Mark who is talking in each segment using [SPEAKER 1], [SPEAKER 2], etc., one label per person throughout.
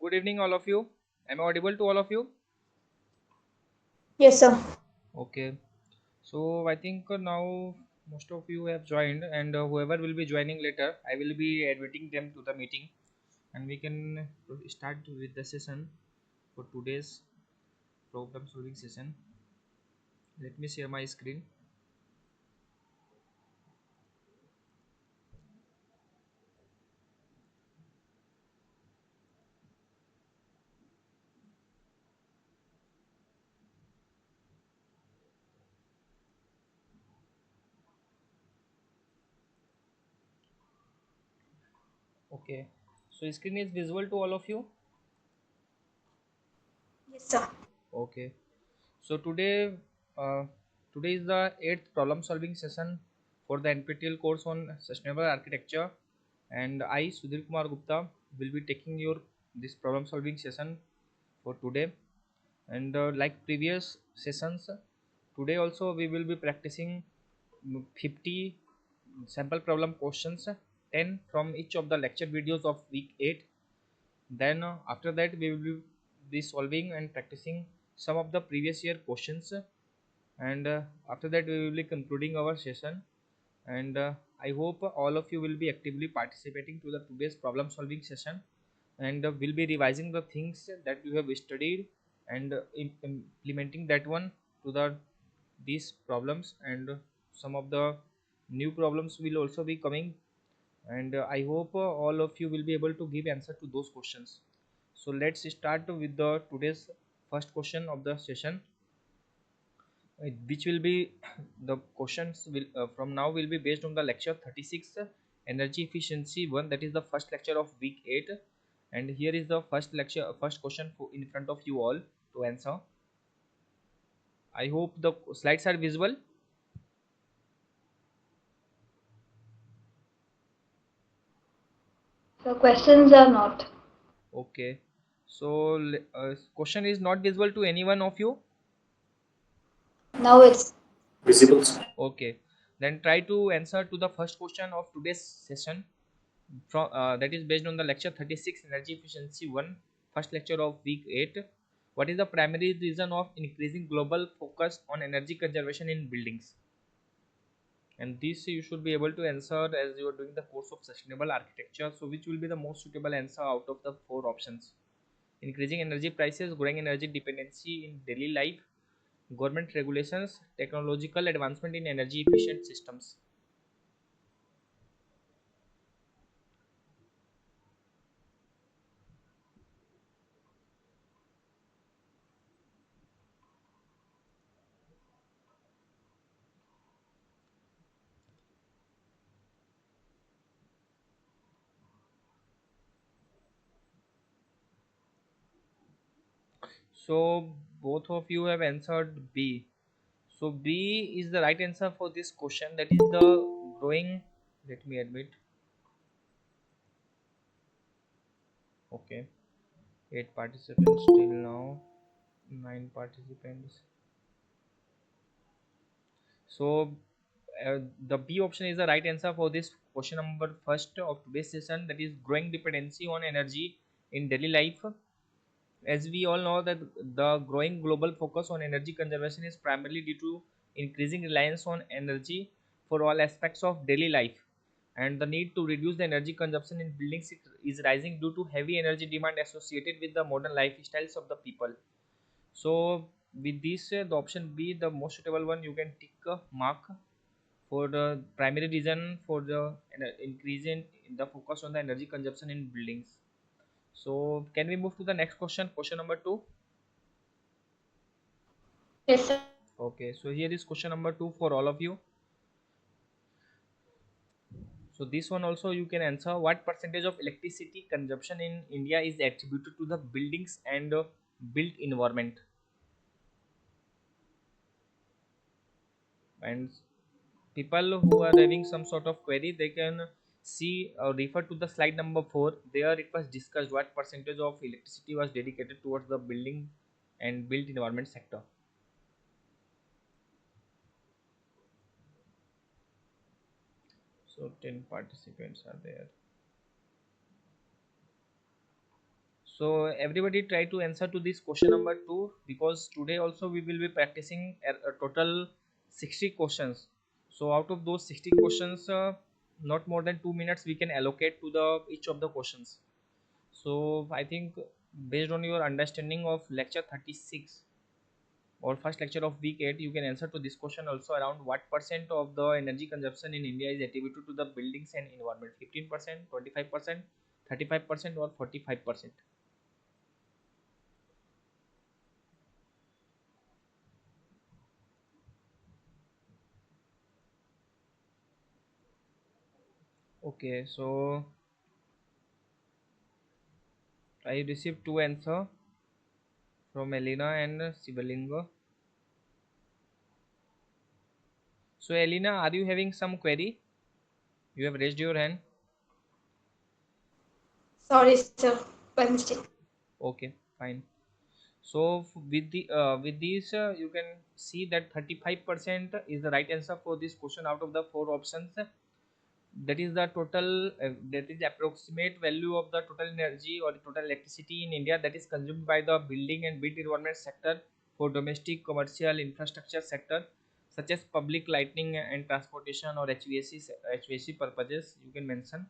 [SPEAKER 1] good evening, all of you. Am I audible to all of you?
[SPEAKER 2] Yes, sir.
[SPEAKER 1] Okay. So I think now most of you have joined, and whoever will be joining later, I will be admitting them to the meeting, and we can start with the session for today's problem solving session. Let me share my screen. Okay. So screen is visible to all of you.
[SPEAKER 2] Yes, sir.
[SPEAKER 1] Okay. So uh, today is the eighth problem solving session for the NPTEL course on sustainable architecture, and I, Sudhir Kumar Gupta, will be taking your this problem solving session for today. And like previous sessions, today also we will be practicing 50 sample problem questions, 10 from each of the lecture videos of week 8. Then after that we will be solving and practicing some of the previous year questions, and after that we will be concluding our session. And I hope all of you will be actively participating to the today's problem solving session, and will be revising the things that you have studied, and implementing that one to the these problems. And some of the new problems will also be coming, and I hope all of you will be able to give answer to those questions. So let's start with the today's first question of the session, which will be the questions will from now will be based on the lecture 36, energy efficiency 1, that is the first lecture of week 8. And here is the first question for in front of you all to answer. I hope the slides are visible.
[SPEAKER 2] The questions are not.
[SPEAKER 1] Okay, so question is not visible to any one of you.
[SPEAKER 2] Now it's
[SPEAKER 3] Visible.
[SPEAKER 1] Okay, then try to answer to the first question of today's session from that is based on the lecture 36, energy efficiency 1, first lecture of week 8. What is the primary reason of increasing global focus on energy conservation in buildings? And this you should be able to answer as you are doing the course of sustainable architecture. So which will be the most suitable answer out of the four options? Increasing energy prices, growing energy dependency in daily life, government regulations, technological advancement in energy efficient systems. So both of you have answered B. So B is the right answer for this question. That is the growing. Let me admit. Okay, 8 participants till now. 9 participants. So the B option is the right answer for this question number first of today's session. That is growing dependency on energy in daily life. As we all know that the growing global focus on energy conservation is primarily due to increasing reliance on energy for all aspects of daily life, and the need to reduce the energy consumption in buildings is rising due to heavy energy demand associated with the modern lifestyles of the people. So with this the option B, the most suitable one, you can tick a mark for the primary reason for the increase in the focus on the energy consumption in buildings. So can we move to the next question, question number 2?
[SPEAKER 2] yes, sir.
[SPEAKER 1] Okay, so here is question number 2 for all of you. So this one also you can answer. What percentage of electricity consumption in India is attributed to the buildings and built environment? And people who are having some sort of query, they can see or refer to the slide number 4. There it was discussed what percentage of electricity was dedicated towards the building and built environment sector. So 10 participants are there. So everybody try to answer to this question number 2, because today also we will be practicing a total 60 questions. So out of those 60 questions, not more than 2 minutes we can allocate to the each of the questions. So I think based on your understanding of lecture 36 or first lecture of week 8, you can answer to this question also, around what percent of the energy consumption in India is attributed to the buildings and environment. 15%, 25%, 35%, or 45%. Okay, so I received two answer from Elena and Sivalinga. So Elena, are you having some query? You have raised your hand.
[SPEAKER 2] Sorry, sir. By mistake.
[SPEAKER 1] Okay, fine. So with these you can see that 35% is the right answer for this question out of the four options. That is the total, that is the approximate value of the total energy or the total electricity in India that is consumed by the building and built environment sector for domestic commercial infrastructure sector, such as public lighting and transportation or HVAC purposes you can mention.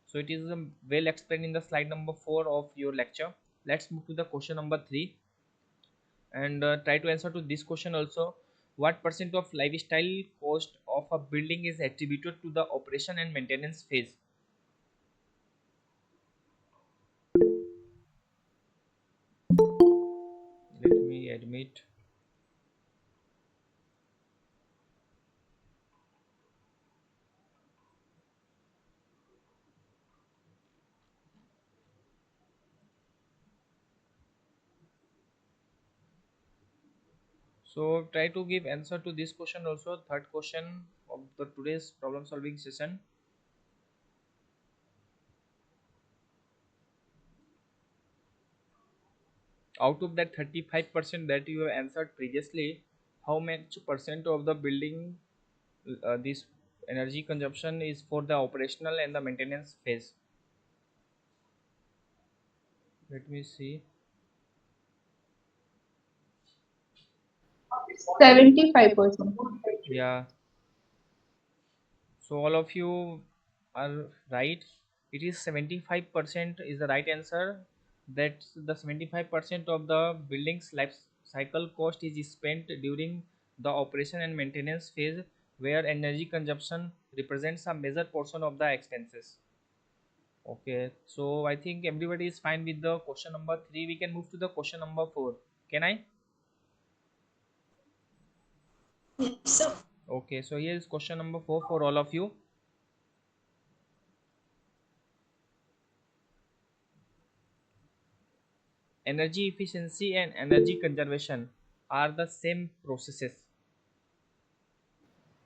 [SPEAKER 1] So it is well explained in the slide number 4 of your lecture. Let's move to the question number 3 and try to answer to this question also. What percent of lifestyle cost of a building is attributed to the operation and maintenance phase? Let me admit. So try to give answer to this question also. Third question of the today's problem solving session. Out of that 35% that you have answered previously, how much percent of the building this energy consumption is for the operational and the maintenance phase? Let me see.
[SPEAKER 3] 75%.
[SPEAKER 1] Yeah, so all of you are right. It is 75% is the right answer. That the 75% of the building's life cycle cost is spent during the operation and maintenance phase, where energy consumption represents a major portion of the expenses. Okay, so I think everybody is fine with the question number 3. We can move to the question number 4. Can I?
[SPEAKER 2] Yes, sir.
[SPEAKER 1] Okay, so here is question number 4 for all of you. Energy efficiency and energy conservation are the same processes.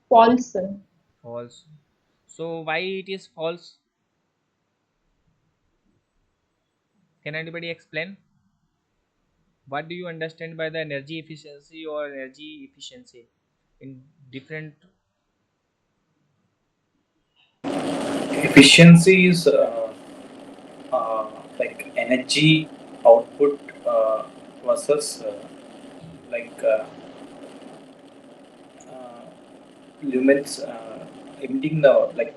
[SPEAKER 3] False, sir.
[SPEAKER 1] False. So why it is false? Can anybody explain? What do you understand by the energy efficiency or energy efficiency in different?
[SPEAKER 4] Efficiency is like energy output versus like uh, lumens emitting the like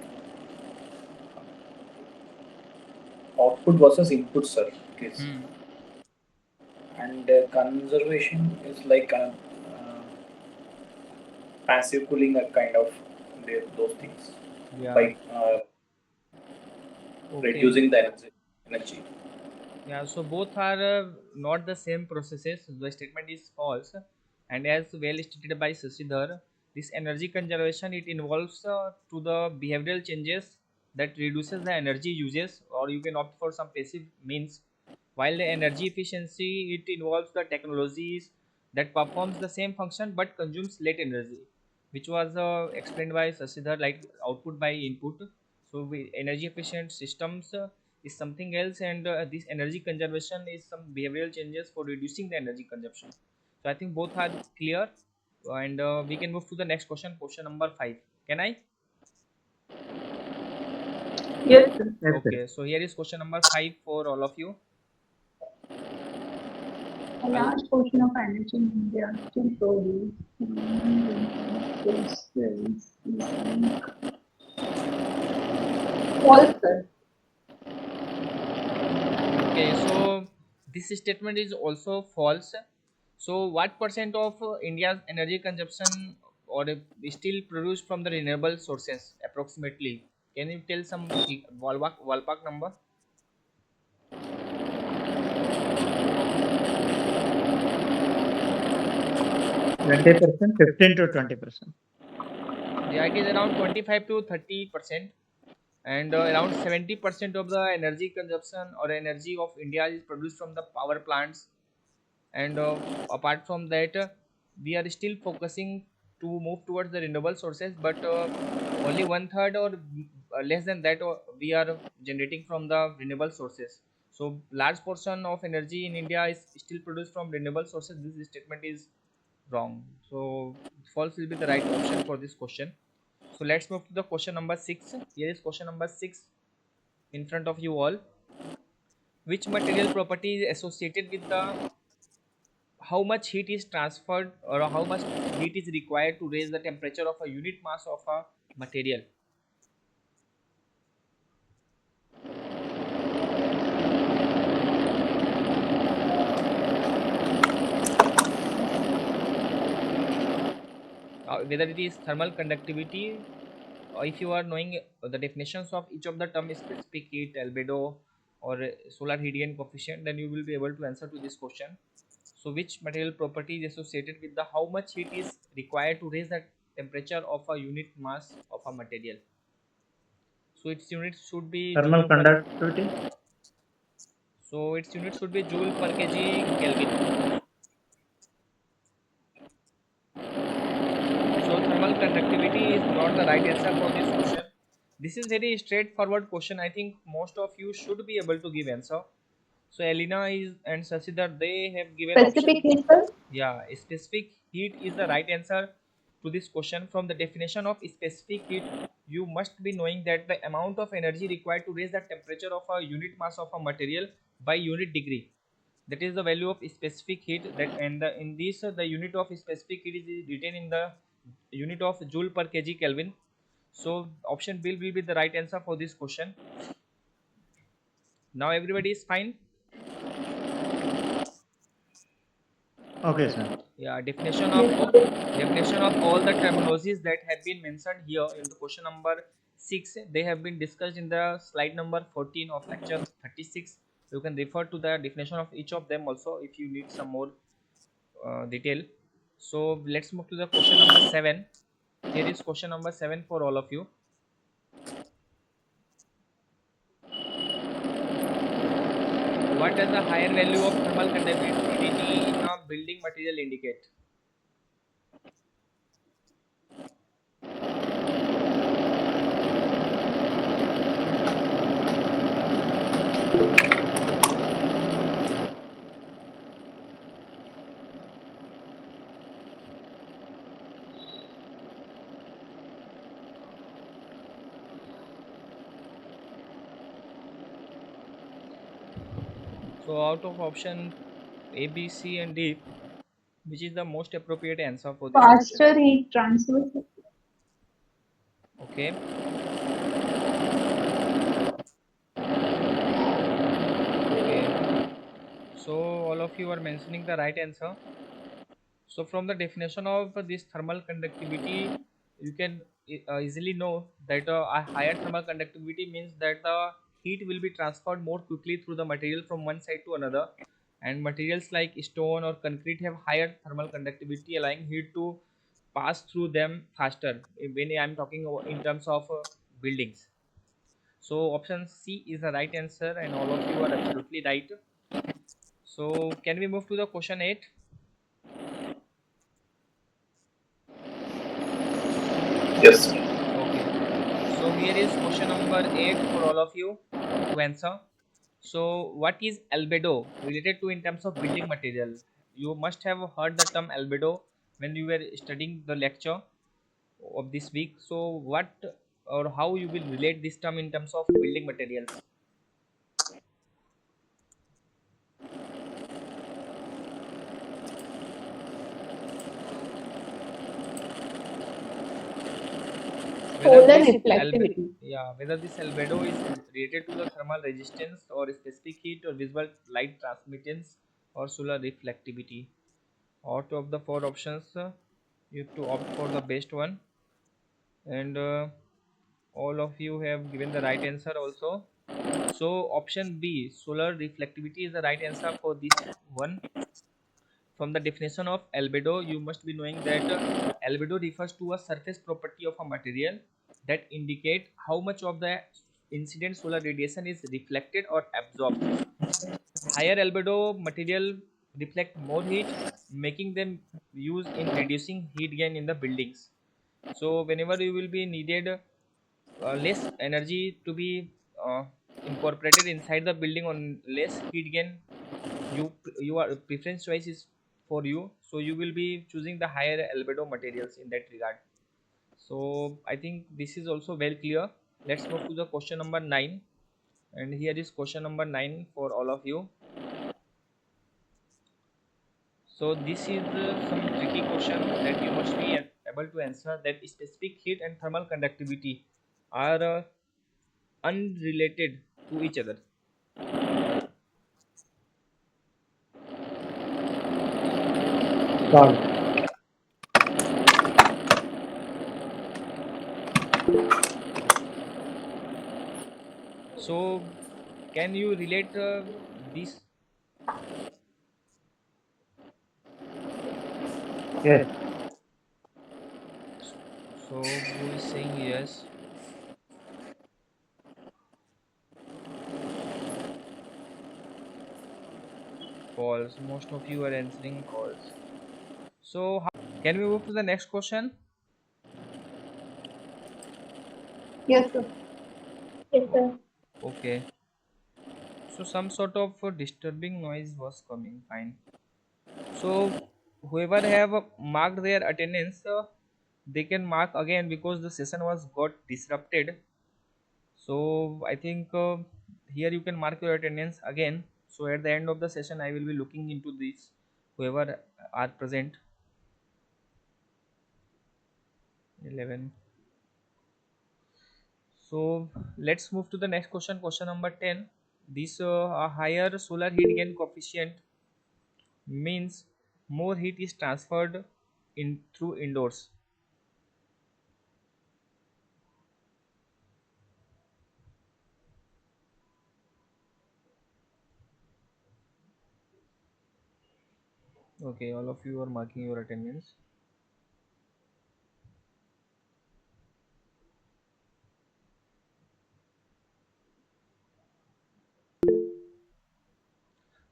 [SPEAKER 4] output versus input, sir. It is.
[SPEAKER 1] Hmm.
[SPEAKER 4] And conservation is like passive cooling, a kind of those things
[SPEAKER 1] Yeah.
[SPEAKER 4] by
[SPEAKER 1] Okay.
[SPEAKER 4] reducing the energy.
[SPEAKER 1] Yeah, so both are not the same processes. The statement is false, and as well stated by Sasidhar, this energy conservation it involves to the behavioral changes that reduces the energy uses, or you can opt for some passive means. While the energy efficiency it involves the technologies that performs the same function but consumes less energy, which was explained by Sasidhar, like output by input. So energy efficient systems is something else, and this energy conservation is some behavioral changes for reducing the energy consumption. So I think both are clear, and we can move to the next question, question number 5. Can I?
[SPEAKER 3] Yes, sir.
[SPEAKER 5] Yes, sir.
[SPEAKER 1] Okay, so here is question number 5 for all of you.
[SPEAKER 3] A large portion of energy in India still produced sources like false, sir.
[SPEAKER 1] Okay, so this statement is also false. So, what percent of India's energy consumption or is still produced from the renewable sources approximately? Can you tell some ballpark number?
[SPEAKER 5] 20%, 15 to 20%.
[SPEAKER 1] Yeah, it is around 25 to 30%, and around 70% of the energy consumption or energy of India is produced from the power plants. And apart from that, we are still focusing to move towards the renewable sources, but only one third or less than that we are generating from the renewable sources. So large portion of energy in India is still produced from renewable sources. This statement is wrong, so false will be the right option for this question. So let's move to the question number 6. Here is question number 6 in front of you all. Which material property is associated with the how much heat is transferred or how much heat is required to raise the temperature of a unit mass of a material? Whether it is thermal conductivity, or if you are knowing the definitions of each of the term, specific heat, albedo, or solar heat gain coefficient, then you will be able to answer to this question. So which material property is associated with the how much heat is required to raise the temperature of a unit mass of a material? So its unit should be
[SPEAKER 5] Thermal
[SPEAKER 1] joule per,
[SPEAKER 5] conductivity.
[SPEAKER 1] so its unit should be joule per kg Kelvin. So thermal conductivity is not the right answer for this question. This is very straightforward question. I think most of you should be able to give answer. So Elena is and Sasidhar, they have given
[SPEAKER 3] Specific
[SPEAKER 1] option.
[SPEAKER 3] heat, sir.
[SPEAKER 1] Yeah, specific heat is the right answer to this question. From the definition of specific heat, you must be knowing that the amount of energy required to raise the temperature of a unit mass of a material by unit degree. That is the value of specific heat. That and in this the unit of specific heat is written in the unit of joule per kg Kelvin. So option B will be the right answer for this question. Now everybody is fine.
[SPEAKER 5] Okay, sir.
[SPEAKER 1] Yeah, definition of
[SPEAKER 3] Yes, sir.
[SPEAKER 1] definition of all the terminologies that have been mentioned here in the question number 6, they have been discussed in the slide number 14 of lecture 36. You can refer to the definition of each of them also if you need some more detail. So let's move to the question number 7. Here is question number 7 for all of you. What does the higher value of thermal conductivity in a building material indicate? So out of option A, B, C, and D, which is the most appropriate answer for this question?
[SPEAKER 3] Faster heat transfer, sir.
[SPEAKER 1] Okay, okay. So all of you are mentioning the right answer. So from the definition of this thermal conductivity, you can easily know that a higher thermal conductivity means that the heat will be transferred more quickly through the material from one side to another, and materials like stone or concrete have higher thermal conductivity, allowing heat to pass through them faster. When I am talking in terms of buildings. So option C is the right answer, and all of you are absolutely right. So can we move to the question 8?
[SPEAKER 4] Yes, sir.
[SPEAKER 1] Okay. So here is question number 8 for all of you to answer. So what is albedo related to in terms of building material? You must have heard the term albedo when you were studying the lecture of this week. So what or how you will relate this term in terms of building materials? whether
[SPEAKER 2] Solar
[SPEAKER 1] this
[SPEAKER 2] reflectivity.
[SPEAKER 1] whether this albedo is related to the thermal resistance or specific heat or visible light transmittance or solar reflectivity. Out of the four options, you have to opt for the best one, and all of you have given the right answer also. So option B, solar reflectivity, is the right answer for this one. From the definition of albedo, you must be knowing that albedo refers to a surface property of a material that indicate how much of the incident solar radiation is reflected or absorbed. Higher albedo material reflect more heat, making them used in reducing heat gain in the buildings. So whenever you will be needed less energy to be incorporated inside the building on less heat gain, your preference choice is for you, so you will be choosing the higher albedo materials in that regard. So I think this is also well clear. Let's move to the question number 9, and here is question number 9 for all of you. So this is some tricky question that you must be able to answer, that specific heat and thermal conductivity are unrelated to each other.
[SPEAKER 5] False.
[SPEAKER 1] So can you relate this?
[SPEAKER 5] Yes.
[SPEAKER 1] So who is saying yes? False. Most of you are answering false. So can we move to the next question?
[SPEAKER 3] Yes, sir.
[SPEAKER 2] Yes,
[SPEAKER 1] O-
[SPEAKER 2] sir.
[SPEAKER 1] okay. So some sort of disturbing noise was coming. Fine. So whoever have marked their attendance, they can mark again because the session was got disrupted. So I think here you can mark your attendance again. So at the end of the session, I will be looking into this. Whoever are present, 11. So let's move to the next question. Question number 10. This a higher solar heat gain coefficient means more heat is transferred in through indoors. Okay, all of you are marking your attendance.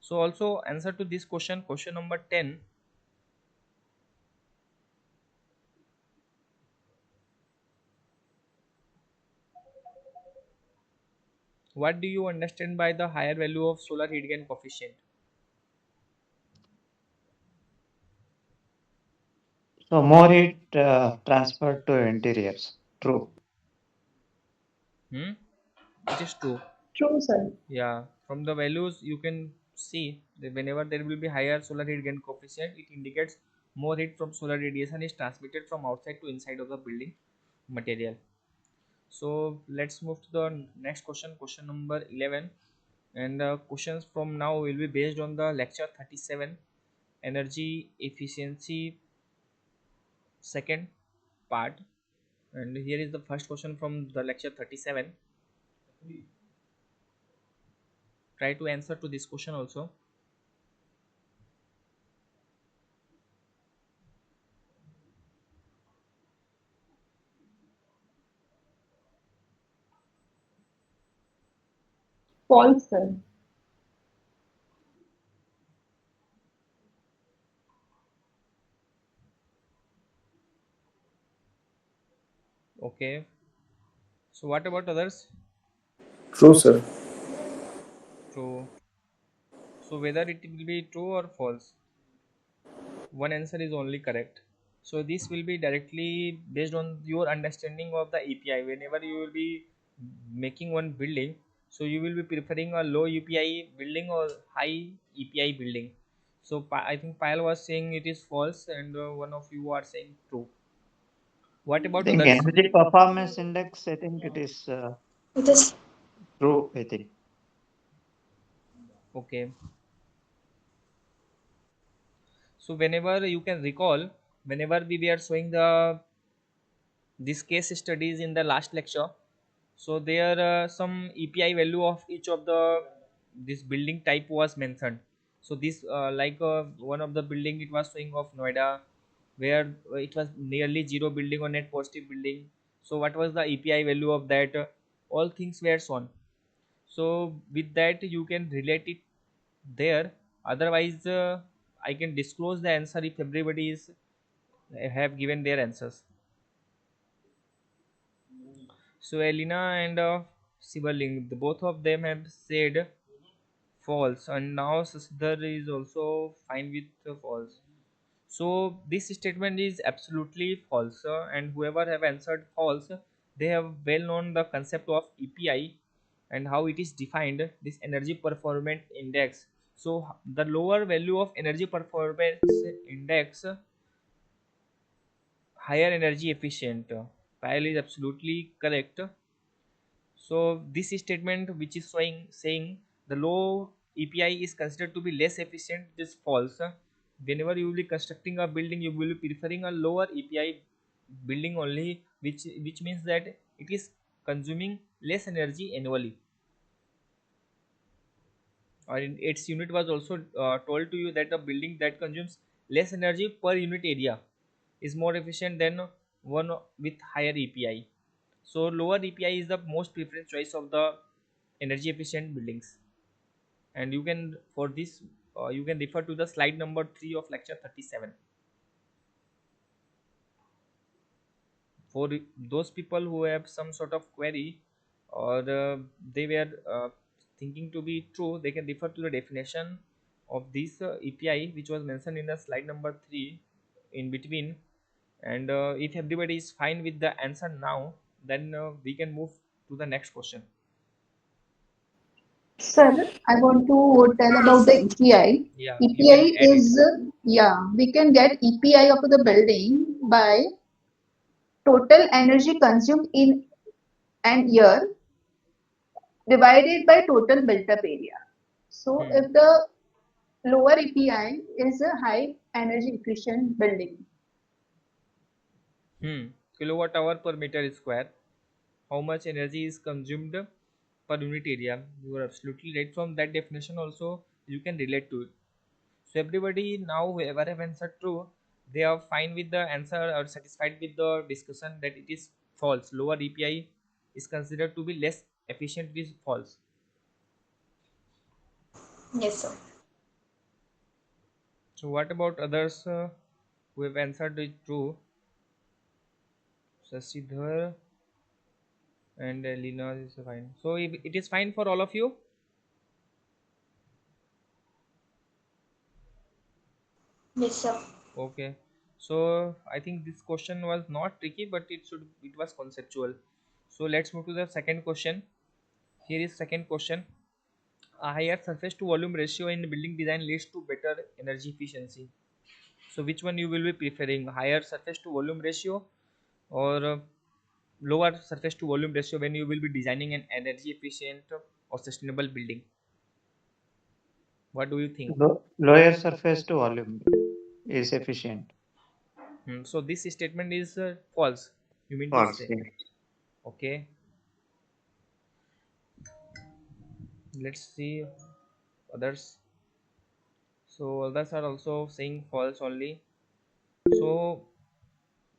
[SPEAKER 1] So also answer to this question, question number 10. What do you understand by the higher value of solar heat gain coefficient?
[SPEAKER 5] So more heat transferred to interiors. True.
[SPEAKER 1] Hmm? It is true.
[SPEAKER 3] True, sir.
[SPEAKER 1] Yeah, from the values you can see that whenever there will be higher solar heat gain coefficient, it indicates more heat from solar radiation is transmitted from outside to inside of the building material. So let's move to the next question, question number 11. And questions from now will be based on the lecture 37, energy efficiency, second part. And here is the first question from the lecture 37. Try to answer to this question also.
[SPEAKER 3] False, sir.
[SPEAKER 1] Okay. So what about others?
[SPEAKER 4] True, sir.
[SPEAKER 1] True. So whether it will be true or false, one answer is only correct. So this will be directly based on your understanding of the API. Whenever you will be making one building, so you will be preferring a low UPI building or high EPI building. So I think Payal was saying it is false, and one of you are saying true. What
[SPEAKER 5] I
[SPEAKER 1] about
[SPEAKER 5] think
[SPEAKER 1] others?
[SPEAKER 5] energy performance index, I think it is
[SPEAKER 2] This
[SPEAKER 5] true, I think.
[SPEAKER 1] Okay. So whenever you can recall, whenever we were showing the this case studies in the last lecture, so there some EPI value of each of the this building type was mentioned. So this one of the building it was showing of Noida, where it was nearly zero building or net positive building. So what was the EPI value of that? All things were shown. So with that you can relate it there. Otherwise, I can disclose the answer if everybody is have given their answers. So Elena and Sivaling, the both of them have said false, and now Sasidhar is also fine with false. So this statement is absolutely false, and whoever have answered false, they have well known the concept of EPI and how it is defined. This energy performance index. So the lower value of energy performance index, higher energy efficient. Pile is absolutely correct. So this statement which is saying the low EPI is considered to be less efficient is false. Whenever you will be constructing a building, you will be preferring a lower EPI building only, which means that it is consuming less energy annually. Or in its unit was also told to you that a building that consumes less energy per unit area is more efficient than one with higher EPI. So lower EPI is the most preferred choice of the energy efficient buildings. And you can for this you can refer to the slide number 3 of lecture 37 for those people who have some sort of query, or they were thinking to be true, they can refer to the definition of this EPI which was mentioned in the slide number 3 in between. And if everybody is fine with the answer now, then we can move to the next question.
[SPEAKER 3] Sir, I want to tell about
[SPEAKER 2] yes,
[SPEAKER 3] the
[SPEAKER 2] sir.
[SPEAKER 3] EPI.
[SPEAKER 1] Yeah, you can
[SPEAKER 3] EPI
[SPEAKER 1] add it.
[SPEAKER 3] is, yeah, we can get EPI of the building by total energy consumed in an year divided by total built up area. So
[SPEAKER 1] Hmm.
[SPEAKER 3] if the lower EPI is a high energy efficient building.
[SPEAKER 1] Kilowatt hour per meter square, how much energy is consumed per unit area. You are absolutely right. From that definition also you can relate to it. So everybody now whoever have answered true, they are fine with the answer or satisfied with the discussion that it is false. Lower EPI is considered to be less efficient. It is false.
[SPEAKER 2] Yes, sir.
[SPEAKER 1] So what about others who have answered it true? Sasidhar and Lina is fine. So if it is fine for all of you.
[SPEAKER 2] Yes, sir.
[SPEAKER 1] Okay, so I think this question was not tricky, but it was conceptual. So let's move to the second question. Here is second question. A higher surface to volume ratio in building design leads to better energy efficiency. So which one you will be preferring? Higher surface to volume ratio or lower surface to volume ratio when you will be designing an energy efficient or sustainable building? What do you think?
[SPEAKER 5] Lower surface to volume is efficient.
[SPEAKER 1] So this statement is false. You mean to
[SPEAKER 5] False.
[SPEAKER 1] say?
[SPEAKER 5] Yeah.
[SPEAKER 1] Okay, let's see others. So others are also saying false only. So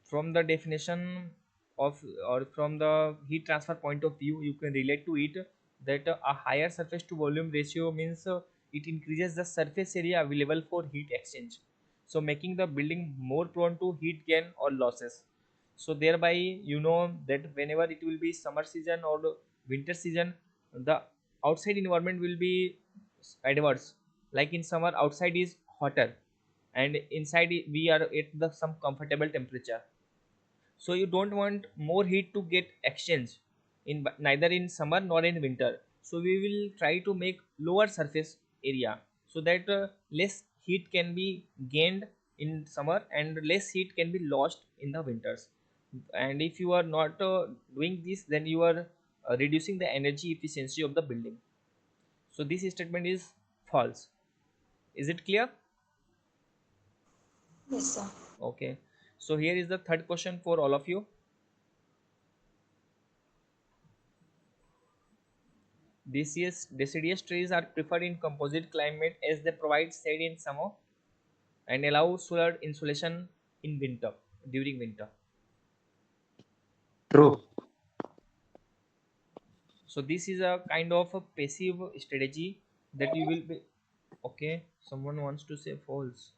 [SPEAKER 1] from the definition of or from the heat transfer point of view, you can relate to it that a higher surface to volume ratio means it increases the surface area available for heat exchange, so making the building more prone to heat gain or losses. So thereby you know that whenever it will be summer season or the winter season, the outside environment will be adverse. Like in summer outside is hotter and inside we are at the some comfortable temperature, so you don't want more heat to get exchanged in neither in summer nor in winter. So we will try to make lower surface area so that less heat can be gained in summer and less heat can be lost in the winters. and if you are not doing this, then you are reducing the energy efficiency of the building. So this statement is false. Is it clear?
[SPEAKER 2] Yes, sir.
[SPEAKER 1] Okay, so here is the third question for all of you. Deciduous trees are preferred in composite climate as they provide shade in summer and allow solar insolation in winter, during winter.
[SPEAKER 5] True.
[SPEAKER 1] So this is a kind of a passive strategy that you will be. Okay, someone wants to say false.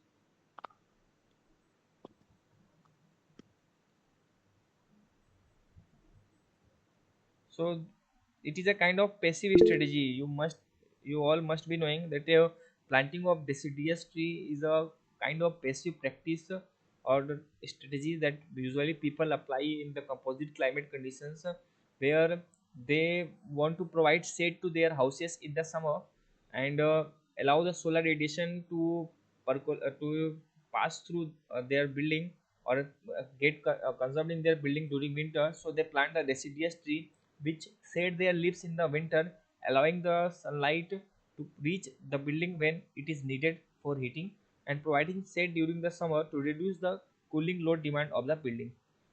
[SPEAKER 1] So it is a kind of passive strategy. You all must be knowing that planting of deciduous tree is a kind of passive practice or the strategy that usually people apply in the composite climate conditions, where they want to provide shade to their houses in the summer and allow the solar radiation to to pass through their building or get consumed in their building during winter. So they plant a deciduous tree which shed their leaves in the winter, allowing the sunlight to reach the building when it is needed for heating and providing shade during the summer to reduce the cooling load demand of the building.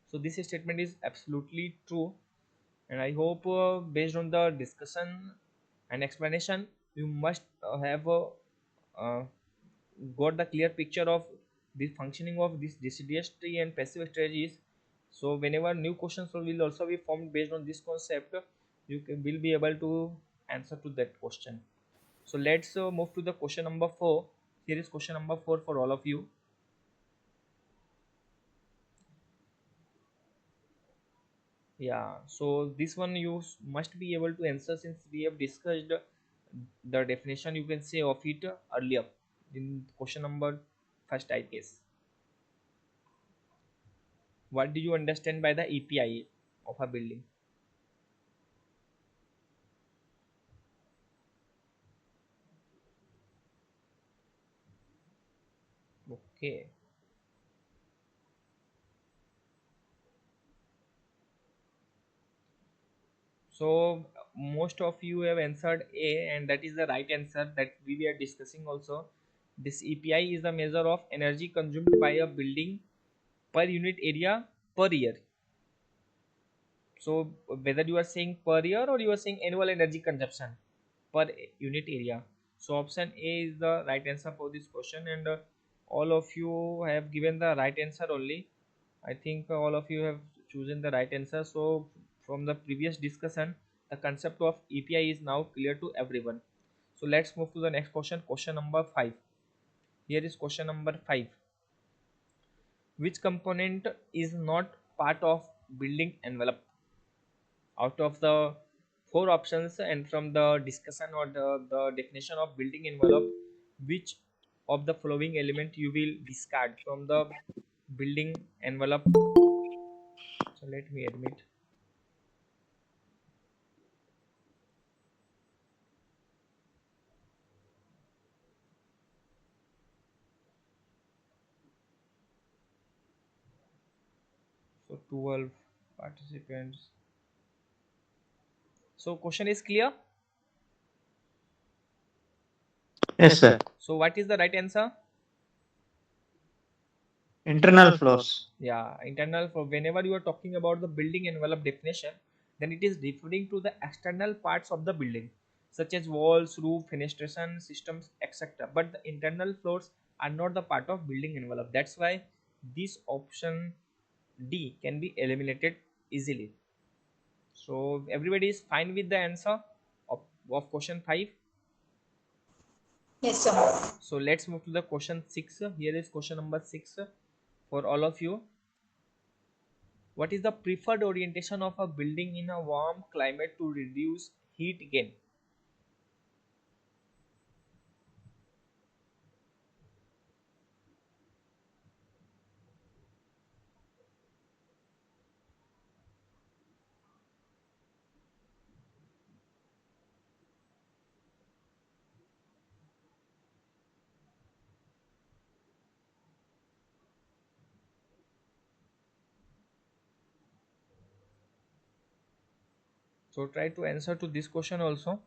[SPEAKER 1] So this statement is absolutely true, and I hope based on the discussion and explanation, you must have uh, got the clear picture of the functioning of this deciduous tree and passive strategies. So whenever new questions will also be formed based on this concept, will be able to answer to that question. So let's move to the question number 4. Here is question number 4 for all of you. Yeah, so this one you must be able to answer since we have discussed the definition, you can say, of it earlier in question number first, I guess. What do you understand by the EPI of a building? Okay, so most of you have answered A, and that is the right answer that we were discussing also. This EPI is the measure of energy consumed by a building per unit area per year. So whether you are saying per year or you are saying annual energy consumption per unit area. So option A is the right answer for this question, and all of you have given the right answer only. I think all of you have chosen the right answer. So from the previous discussion, the concept of EPI is now clear to everyone. So let's move to the next question, question number 5. Here is question number 5. Which component is not part of building envelope? Out of the four options and from the discussion or the definition of building envelope, which of the following element you will discard from the building envelope? So let me admit. So 12 participants. So question is clear.
[SPEAKER 5] Yes, sir.
[SPEAKER 1] So what is the right answer?
[SPEAKER 5] Internal floors.
[SPEAKER 1] Yeah, internal. For whenever you are talking about the building envelope definition, then it is referring to the external parts of the building, such as walls, roof, fenestration systems, etc. But the internal floors are not the part of building envelope. That's why this option D can be eliminated easily. So everybody is fine with the answer of question 5.
[SPEAKER 2] Yes, sir.
[SPEAKER 1] So let's move to the question 6. Here is question number 6 for all of you. What is the preferred orientation of a building in a warm climate to reduce heat gain? So try to answer to this question also.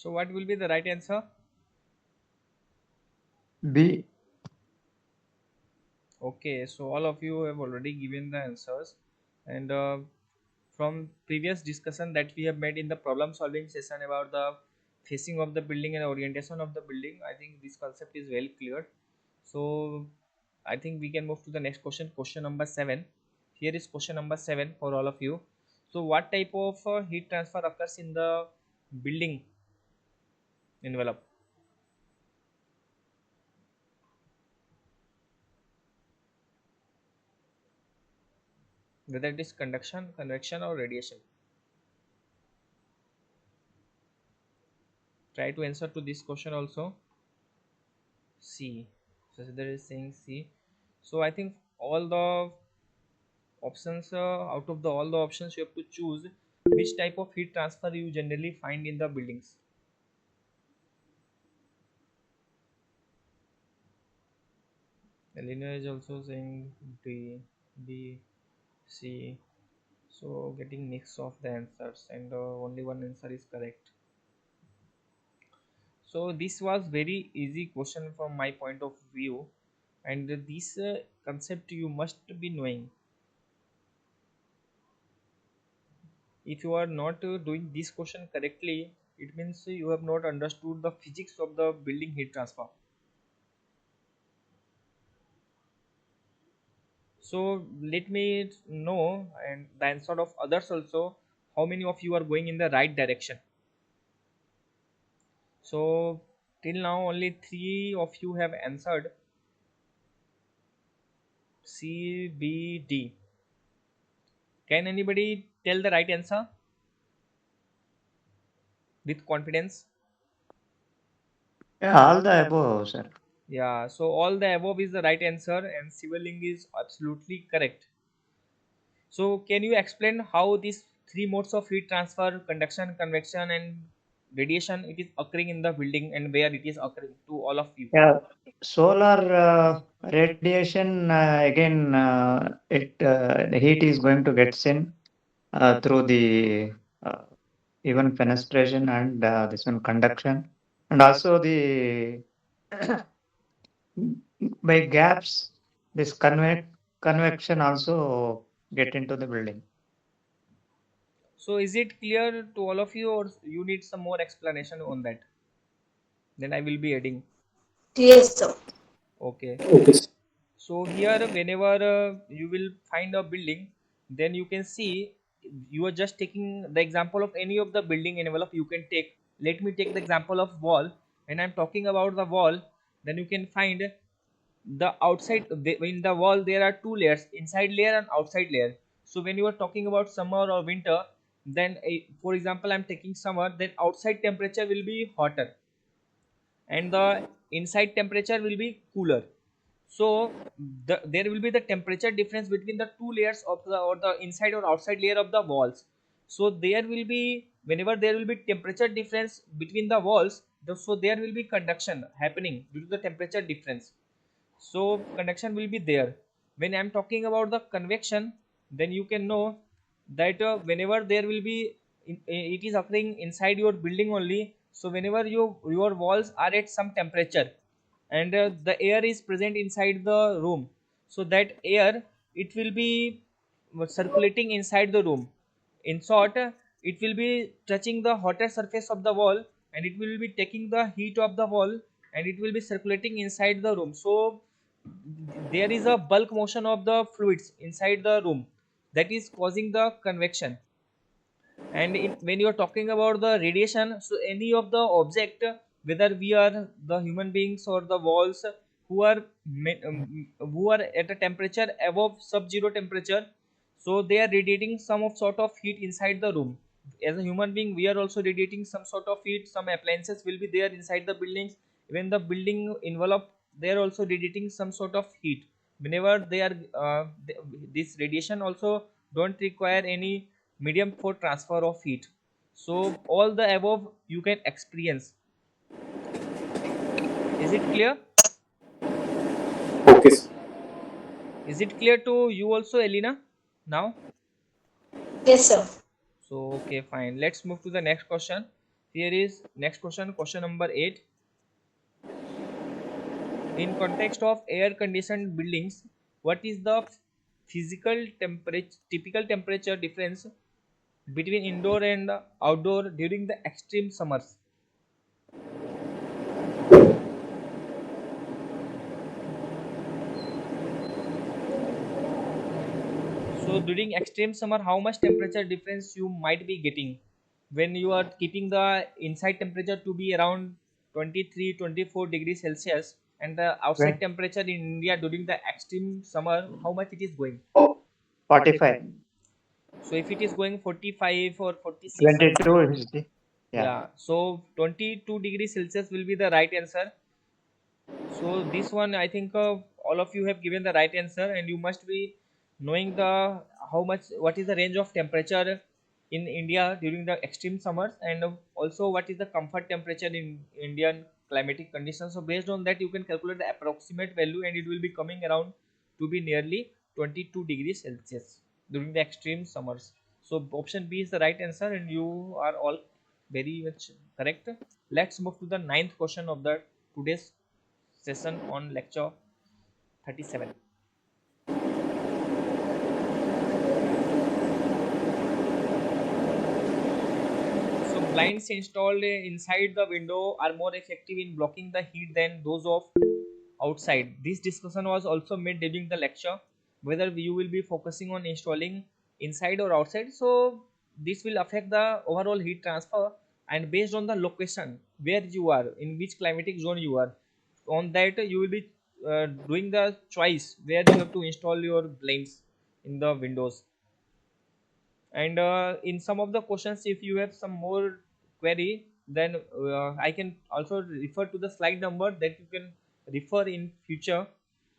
[SPEAKER 1] So what will be the right answer?
[SPEAKER 5] B.
[SPEAKER 1] Okay, so all of you have already given the answers, and from previous discussion that we have made in the problem solving session about the facing of the building and orientation of the building, I think this concept is well clear. So I think we can move to the next question, question number 7. Here is question number 7 for all of you. So what type of heat transfer occurs in the building envelope? Whether it is conduction, convection, or radiation? Try to answer to this question also. C. So there is saying C. So I think all the options, out of the all the options, you have to choose which type of heat transfer you generally find in the buildings. Elena is also saying D, B, C. So getting mix of the answers, and only one answer is correct. So this was very easy question from my point of view, and this concept you must be knowing. If you are not doing this question correctly, it means you have not understood the physics of the building heat transfer. So let me know and the answer of others also, how many of you are going in the right direction. So till now only 3 of you have answered C, B, D. Can anybody tell the right answer with confidence?
[SPEAKER 5] Yeah, all the above, sir.
[SPEAKER 1] Yeah, so all the above is the right answer, and Sivaling is absolutely correct. So can you explain how these three modes of heat transfer, conduction, convection, and radiation, it is occurring in the building, and where it is occurring to all of you?
[SPEAKER 5] Yeah, solar radiation again, the heat is going to get in through the uh, even fenestration and this one conduction, and also the by gaps, this convection also get into the building.
[SPEAKER 1] So is it clear to all of you, or you need some more explanation on that? Then I will be adding.
[SPEAKER 2] Yes, sir.
[SPEAKER 1] Okay.
[SPEAKER 4] Okay.
[SPEAKER 1] So here, whenever you will find a building, then you can see, you are just taking the example of any of the building envelope you can take. Let me take the example of wall. When I'm talking about the wall, then you can find the outside, in the wall there are two layers, inside layer and outside layer. So when you are talking about summer or winter, then for example I'm taking summer, then outside temperature will be hotter and the inside temperature will be cooler. So there will be the temperature difference between the two layers of the, or the inside or outside layer of the walls. So there will be, whenever there will be temperature difference between the walls, so there will be conduction happening due to the temperature difference. So conduction will be there. When I'm talking about the convection, then you can know that whenever there will be it is occurring inside your building only. So whenever your walls are at some temperature, and the air is present inside the room, so that air, it will be circulating inside the room. In short, it will be touching the hotter surface of the wall, and it will be taking the heat of the wall, and it will be circulating inside the room. So there is a bulk motion of the fluids inside the room that is causing the convection. And when you are talking about the radiation, so any of the object, whether we are the human beings or the walls, who are who are at a temperature above sub-zero temperature, so they are radiating some of sort of heat inside the room. As a human being, we are also radiating some sort of heat. Some appliances will be there inside the buildings. When the building envelope, they are also radiating some sort of heat. Whenever they are this radiation also don't require any medium for transfer of heat. So all the above you can experience. Is it clear?
[SPEAKER 4] Okay, sir.
[SPEAKER 1] Is it clear to you also, Elena, now?
[SPEAKER 2] Yes, sir.
[SPEAKER 1] So okay, fine, let's move to the next question. Here is next question, question number 8. In context of air conditioned buildings, what is the physical temperature typical temperature difference between indoor and outdoor during the extreme summers? So during extreme summer, how much temperature difference you might be getting when you are keeping the inside temperature to be around 23 24 degrees Celsius, and the outside
[SPEAKER 5] Twen-
[SPEAKER 1] temperature in India during the extreme summer, how much it is going?
[SPEAKER 5] 45.
[SPEAKER 1] So if it is going 45 or 46 something,
[SPEAKER 5] 22 is the, yeah.
[SPEAKER 1] yeah, so 22 degrees Celsius will be the right answer. So this one, I think all of you have given the right answer, and you must be knowing the how much, what is the range of temperature in India during the extreme summers, and also what is the comfort temperature in Indian climatic conditions. So based on that, you can calculate the approximate value, and it will be coming around to be nearly 22 degrees Celsius during the extreme summers. So option B is the right answer, and you are all very much correct. Let's move to the ninth question of the today's session on lecture 37. So blinds installed inside the window are more effective in blocking the heat than those of outside. This discussion was also made during the lecture, whether you will be focusing on installing inside or outside. So this will affect the overall heat transfer, and based on the location where you are, in which climatic zone you are, on that you will be doing the choice where you have to install your blinds in the windows. And in some of the questions, if you have some more query, then I can also refer to the slide number that you can refer in future,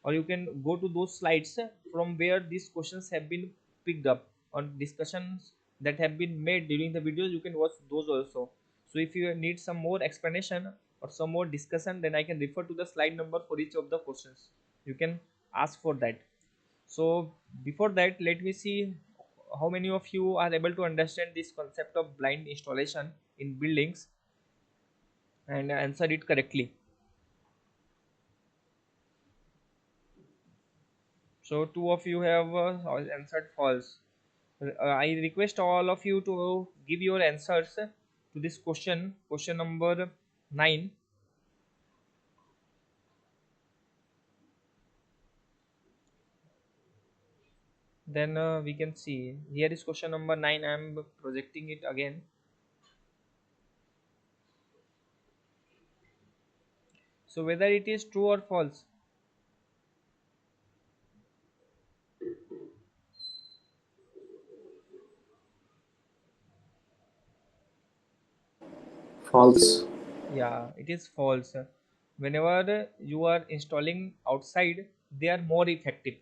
[SPEAKER 1] or you can go to those slides from where these questions have been picked up, or discussions that have been made during the videos. You can watch those also. So if you need some more explanation or some more discussion, then I can refer to the slide number for each of the questions. You can ask for that. So before that, let me see how many of you are able to understand this concept of blind installation in buildings and answer it correctly. So two of you have answered false. I request all of you to give your answers to this question, question number 9. Then we can see here is question number 9. I am projecting it again. So whether it is true or false.
[SPEAKER 4] False.
[SPEAKER 1] Yeah, it is false. Whenever you are installing outside, they are more effective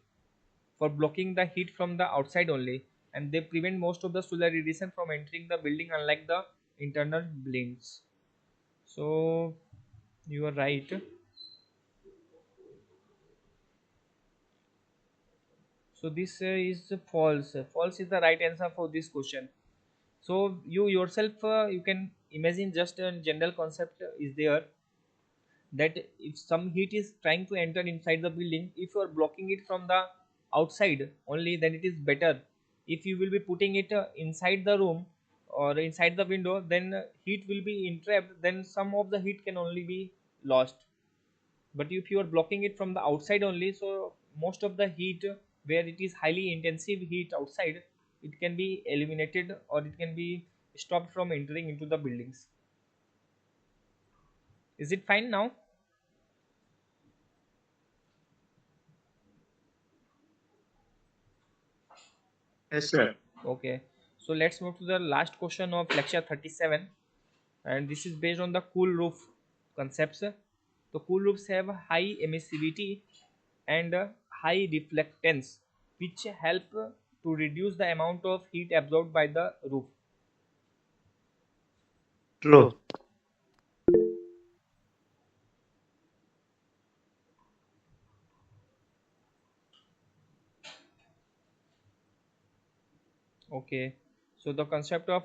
[SPEAKER 1] for blocking the heat from the outside only, and they prevent most of the solar radiation from entering the building, unlike the internal blinds. So you are right. So this is false. False is the right answer for this question. So you yourself, you can imagine, just a general concept is there, that if some heat is trying to enter inside the building, if you are blocking it from the outside only, then it is better. If you will be putting it inside the room, or inside the window, then heat will be entrapped, then some of the heat can only be lost. But if you are blocking it from the outside only, so most of the heat where it is highly intensive heat outside, it can be eliminated or it can be stopped from entering into the buildings. Is it fine now?
[SPEAKER 5] Yes, sir.
[SPEAKER 1] Okay, so let's move to the last question of lecture 37, and this is based on the cool roof concepts. The cool roofs have high emissivity and high reflectance, which help to reduce the amount of heat absorbed by the roof.
[SPEAKER 5] True.
[SPEAKER 1] Okay, so the concept of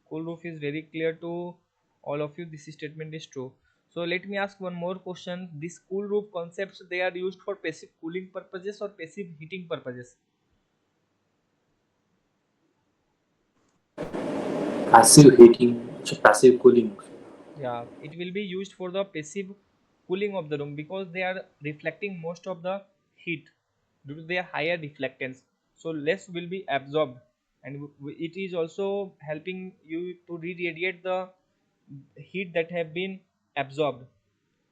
[SPEAKER 1] cool roof is very clear to all of you. This statement is true. So let me ask one more question. These cool roof concepts, they are used for passive cooling purposes or passive heating purposes?
[SPEAKER 4] Passive heating, so passive cooling.
[SPEAKER 1] Yeah, it will be used for the passive cooling of the room because they are reflecting most of the heat due to their higher reflectance. So less will be absorbed, and it is also helping you to re-radiate the heat that have been absorbed.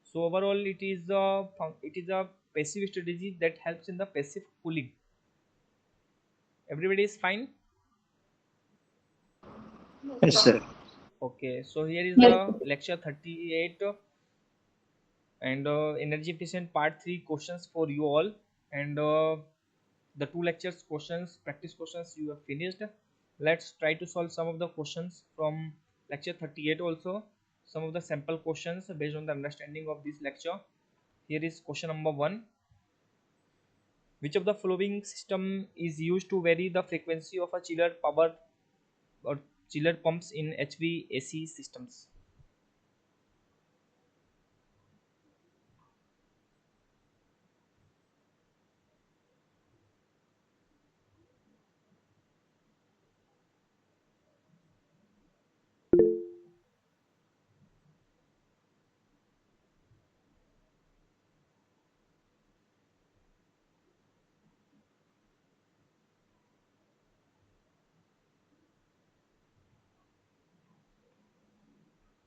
[SPEAKER 1] So overall, it is a passive strategy that helps in the passive cooling. Everybody is fine.
[SPEAKER 5] Yes, sir.
[SPEAKER 1] Okay, so here is
[SPEAKER 3] Yes.
[SPEAKER 1] the lecture 38 and energy efficient part 3 questions for you all, and the two lectures questions, practice questions, you have finished. Let's try to solve some of the questions from lecture 38 also, some of the sample questions based on the understanding of this lecture. Here is question number 1. Which of the following system is used to vary the frequency of a chiller power or chiller pumps in HVAC systems?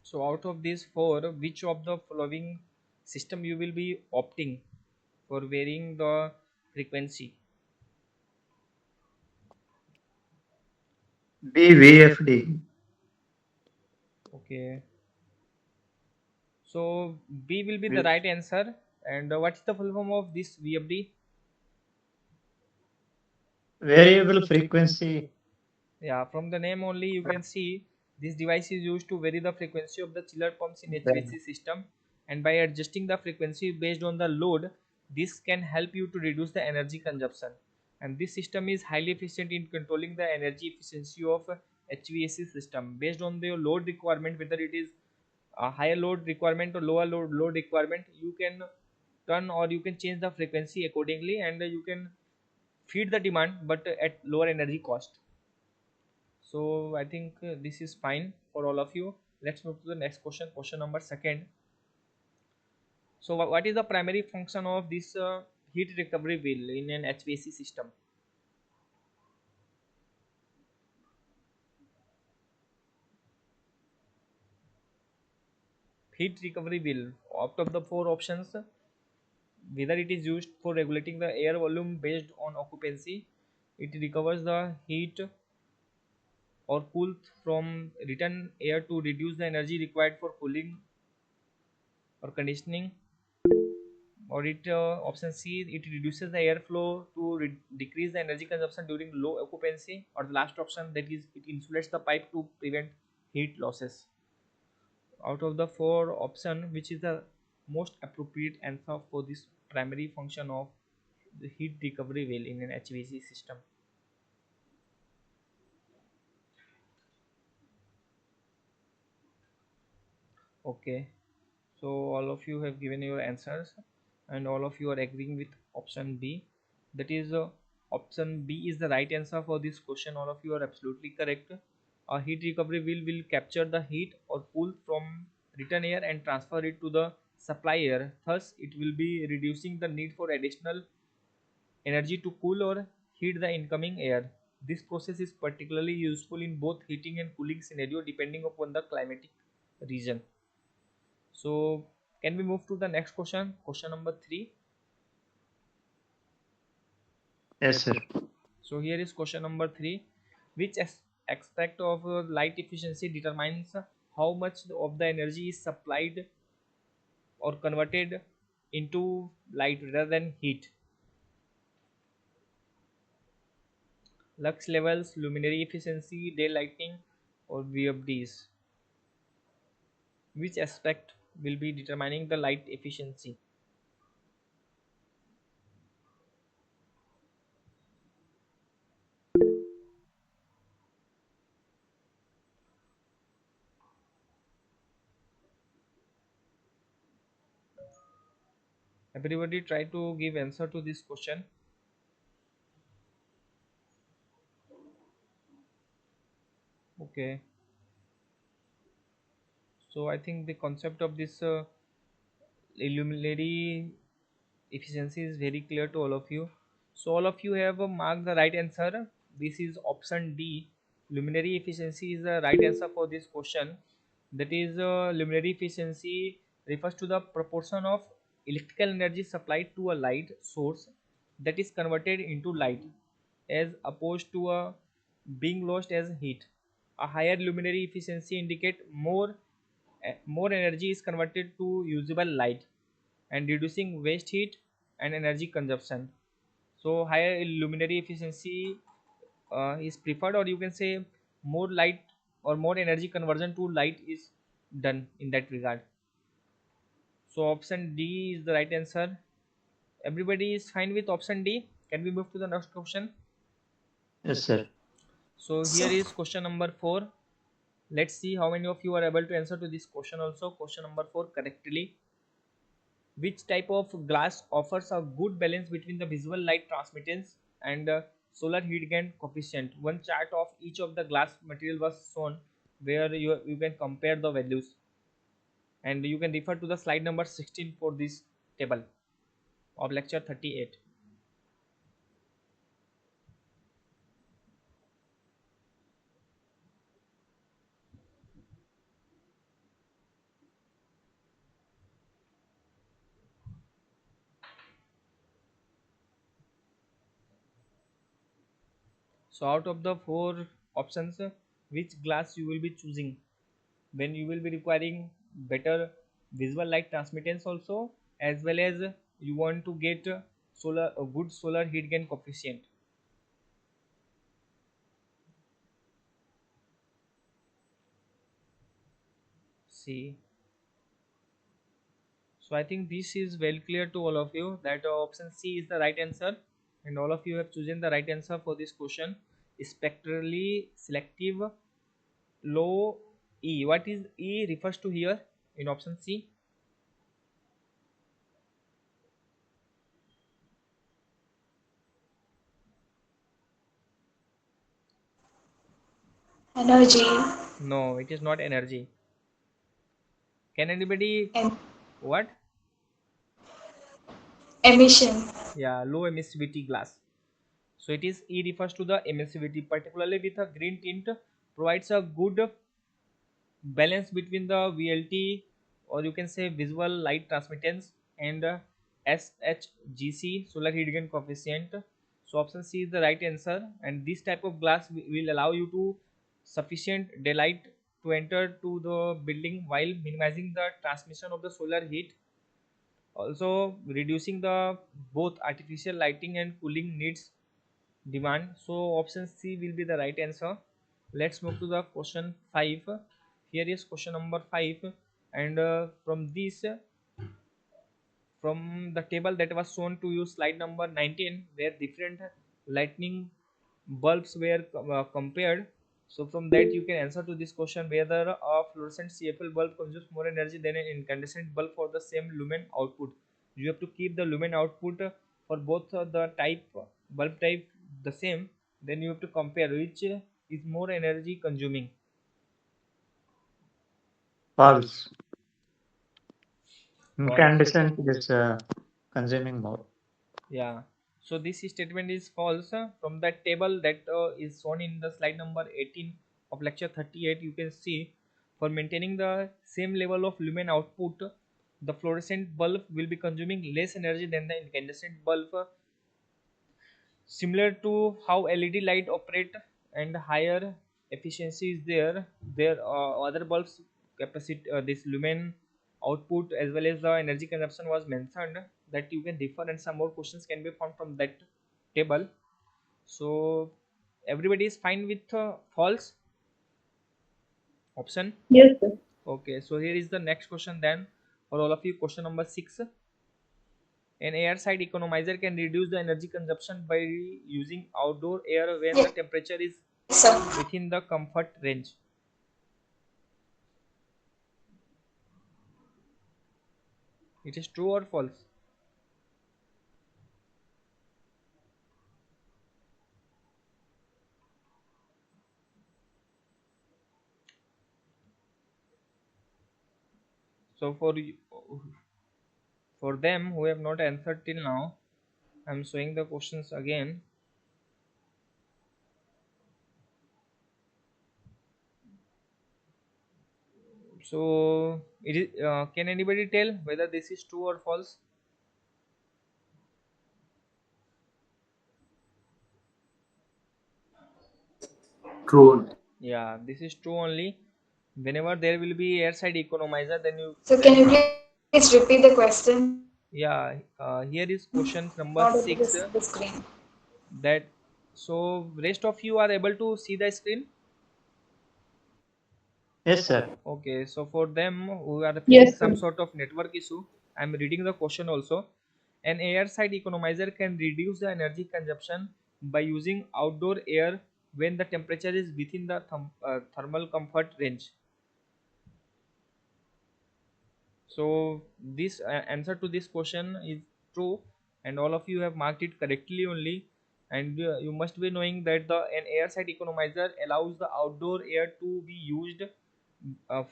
[SPEAKER 1] So out of these four, which of the following system you will be opting for varying the frequency?
[SPEAKER 5] BVFD.
[SPEAKER 1] Okay, so B will be the
[SPEAKER 5] Yes.
[SPEAKER 1] right answer. And what is the full form of this VFD?
[SPEAKER 5] Variable frequency.
[SPEAKER 1] Yeah, from the name only you can see this device is used to vary the frequency of the chiller pumps in
[SPEAKER 5] Then
[SPEAKER 1] HVAC system, and by adjusting the frequency based on the load, this can help you to reduce the energy consumption. And this system is highly efficient in controlling the energy efficiency of HVAC system based on the load requirement, whether it is a higher load requirement or lower load requirement. You can turn or you can change the frequency accordingly, and you can feed the demand but at lower energy cost. So I think this is fine for all of you. Let's move to the next question, question number second. So what is the primary function of this heat recovery wheel in an HVAC system? Heat recovery wheel, out of the four options, whether it is used for regulating the air volume based on occupancy, it recovers the heat or cool from return air to reduce the energy required for cooling or conditioning, or it option C, it reduces the airflow to decrease the energy consumption during low occupancy, or the last option, that is it insulates the pipe to prevent heat losses. Out of the four option, which is the most appropriate answer for this primary function of the heat recovery well in an HVAC system? Okay, so all of you have given your answers, and all of you are agreeing with option B. That is, option B is the right answer for this question. All of you are absolutely correct. A heat recovery will capture the heat or cool from return air and transfer it to the supply air. Thus, it will be reducing the need for additional energy to cool or heat the incoming air. This process is particularly useful in both heating and cooling scenario depending upon the climatic region. So, can we move to the next question? Question number 3.
[SPEAKER 5] Yes, sir.
[SPEAKER 1] So, here is question number 3. Which aspect of light efficiency determines how much of the energy is supplied or converted into light rather than heat? Lux levels, luminary efficiency, daylighting, or VFDs? Which aspect will be determining the light efficiency? Everybody try to give answer to this question. Okay, so I think the concept of this luminary efficiency is very clear to all of you. So all of you have marked the right answer. This is option D. Luminary efficiency is the right answer for this question. That is, luminary efficiency refers to the proportion of electrical energy supplied to a light source that is converted into light, as opposed to a being lost as heat. A higher luminary efficiency indicate more energy is converted to usable light and reducing waste heat and energy consumption. So higher luminary efficiency is preferred, or you can say more light or more energy conversion to light is done in that regard. So option D is the right answer. Everybody is fine with option D. Can we move to the next question?
[SPEAKER 5] Yes, sir.
[SPEAKER 1] So here
[SPEAKER 2] So,
[SPEAKER 1] is question number 4. Let's see how many of you are able to answer to this question also. Question number 4 correctly. Which type of glass offers a good balance between the visual light transmittance and solar heat gain coefficient? One chart of each of the glass material was shown where you can compare the values, and you can refer to the slide number 16 for this table of lecture 38. So out of the 4 options, which glass you will be choosing when you will be requiring better visual light transmittance also, as well as you want to get solar a good solar heat gain coefficient? See, so I think this is well clear to all of you that option C is the right answer, and all of you have chosen the right answer for this question. Spectrally selective low E. What is E refers to here in option C?
[SPEAKER 2] energy
[SPEAKER 1] No, it is not energy. Can anybody
[SPEAKER 2] and
[SPEAKER 1] what?
[SPEAKER 2] emission.
[SPEAKER 1] Yeah, low emissivity glass. So it is E refers to the emissivity, particularly with a green tint, provides a good balance between the VLT, or you can say visual light transmittance, and SHGC, solar heat gain coefficient. So option C is the right answer, and this type of glass will allow you to sufficient daylight to enter to the building while minimizing the transmission of the solar heat, also reducing the both artificial lighting and cooling needs demand. So option C will be the right answer. Let's move to the question 5. Here is question number 5, and from this, from the table that was shown to you, slide number 19, where different lightning bulbs were compared. So from that you can answer to this question whether a fluorescent CFL bulb consumes more energy than an incandescent bulb for the same lumen output. You have to keep the lumen output for both the type bulb type the same, then you have to compare which is more energy consuming.
[SPEAKER 5] False.
[SPEAKER 1] False.
[SPEAKER 5] Incandescent is consuming more.
[SPEAKER 1] Yeah. So this statement is false. From that table that is shown in the slide number 18 of lecture 38, you can see for maintaining the same level of lumen output, the fluorescent bulb will be consuming less energy than the incandescent bulb. Similar to how LED light operate and higher efficiency is there, other bulbs capacity this lumen output as well as the energy consumption was mentioned that you can differ, and some more questions can be found from that table. So everybody is fine with false option.
[SPEAKER 3] Yes, sir.
[SPEAKER 1] Okay, so here is the next question then for all of you. Question number 6. An airside economizer can reduce the energy consumption by using outdoor air when the
[SPEAKER 2] Yes,
[SPEAKER 1] temperature is
[SPEAKER 2] sir.
[SPEAKER 1] within the comfort range. It is true or false? So for them who have not answered till now, I am showing the questions again. So it is. Can anybody tell whether this is true or false?
[SPEAKER 4] True.
[SPEAKER 1] Yeah, this is true only. Whenever there will be airside economizer, then you
[SPEAKER 2] So can
[SPEAKER 1] then
[SPEAKER 2] you please repeat the question?
[SPEAKER 1] yeah. Here is question
[SPEAKER 2] Not
[SPEAKER 1] number
[SPEAKER 2] able to
[SPEAKER 1] 6.
[SPEAKER 2] see the screen.
[SPEAKER 1] That so rest of you are able to see the screen.
[SPEAKER 5] Yes, sir.
[SPEAKER 1] Okay, so for them who are facing
[SPEAKER 3] Yes,
[SPEAKER 1] some
[SPEAKER 3] sir.
[SPEAKER 1] sort of network issue, I'm reading the question also. An airside economizer can reduce the energy consumption by using outdoor air when the temperature is within the thermal comfort range. So this answer to this question is true, and all of you have marked it correctly only. And you must be knowing that the an airside economizer allows the outdoor air to be used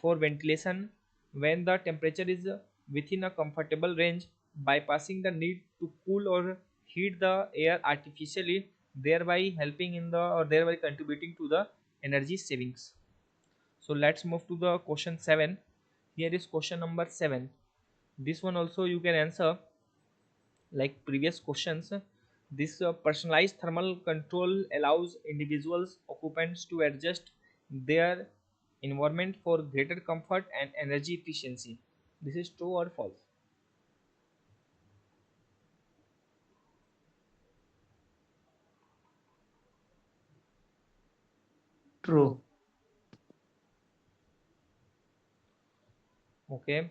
[SPEAKER 1] for ventilation when the temperature is within a comfortable range, bypassing the need to cool or heat the air artificially, thereby helping in the or thereby contributing to the energy savings. So let's move to the question 7. Here is question number 7. This one also you can answer like previous questions. This personalized thermal control allows individuals occupants to adjust their environment for greater comfort and energy efficiency. This is true or false?
[SPEAKER 5] True.
[SPEAKER 1] Okay.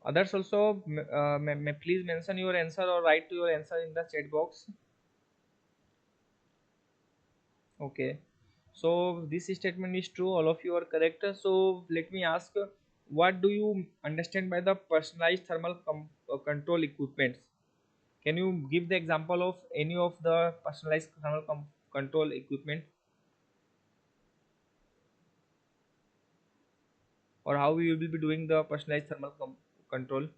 [SPEAKER 1] Others also may please mention your answer or write your answer in the chat box. Okay. So this statement is true. All of you are correct. So let me ask, what do you understand by the personalized thermal control equipments? Can you give the example of any of the personalized thermal control equipment, or how we will be doing the personalized thermal control?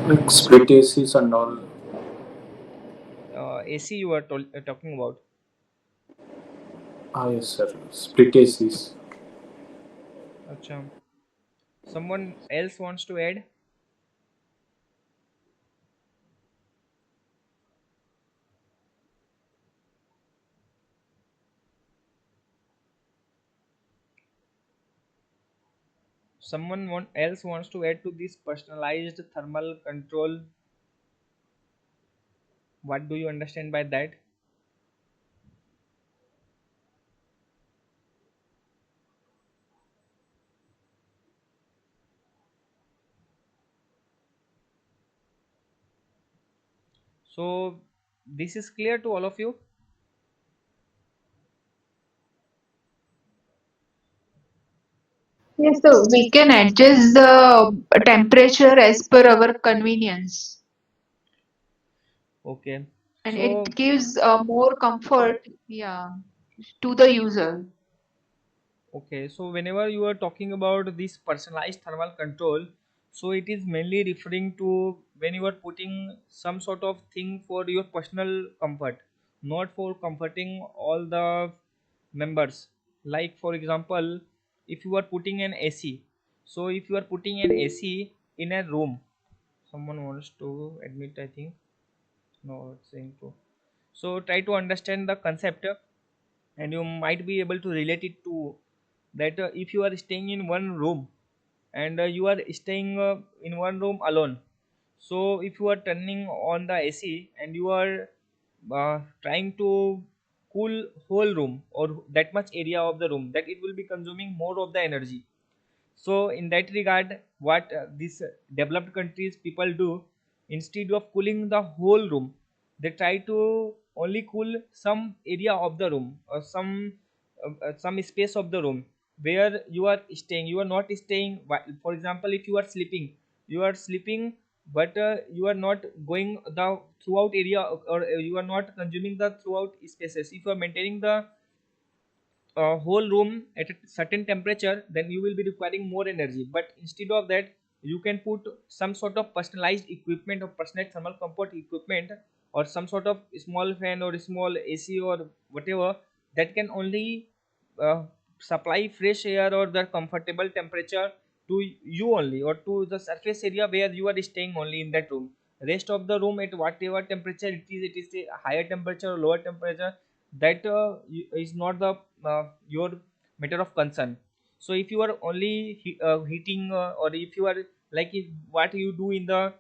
[SPEAKER 4] Like split ACs and all.
[SPEAKER 1] AC you are talking about.
[SPEAKER 4] Ah, yes, sir. Split ACs.
[SPEAKER 1] Acha. Someone else wants to add? Someone else wants to add to this personalized thermal control? What do you understand by that? So this is clear to all of you.
[SPEAKER 3] Yes, so we can adjust the temperature as per our convenience,
[SPEAKER 1] Okay.
[SPEAKER 3] and it
[SPEAKER 1] So
[SPEAKER 3] gives more comfort. Yeah. to the user.
[SPEAKER 1] Okay, so whenever you are talking about this personalized thermal control, so it is mainly referring to when you are putting some sort of thing for your personal comfort, not for comforting all the members. Like for example, if you are putting an AC, so if you are putting an AC in a room, someone wants to admit, I think, no, it's saying to. So try to understand the concept and you might be able to relate it to that if you are staying in one room and you are staying in one room alone, so if you are turning on the AC and you are trying to cool whole room or that much area of the room, that it will be consuming more of the energy. So in that regard, what these developed countries people do, instead of cooling the whole room, they try to only cool some area of the room or some space of the room where you are staying. You are not staying. For example, if you are sleeping, but you are not going the throughout area, or you are not consuming the throughout spaces. If you are maintaining the whole room at a certain temperature, then you will be requiring more energy. But instead of that, you can put some sort of personalized equipment or personalized thermal comfort equipment, or some sort of small fan or small AC or whatever, that can only uh, supply fresh air or the comfortable temperature to you only, or to the surface area where you are staying only in that room. Rest of the room, at whatever temperature it is a higher temperature or lower temperature, that is not the your matter of concern. So if you are only heating, or if you are like what you do in the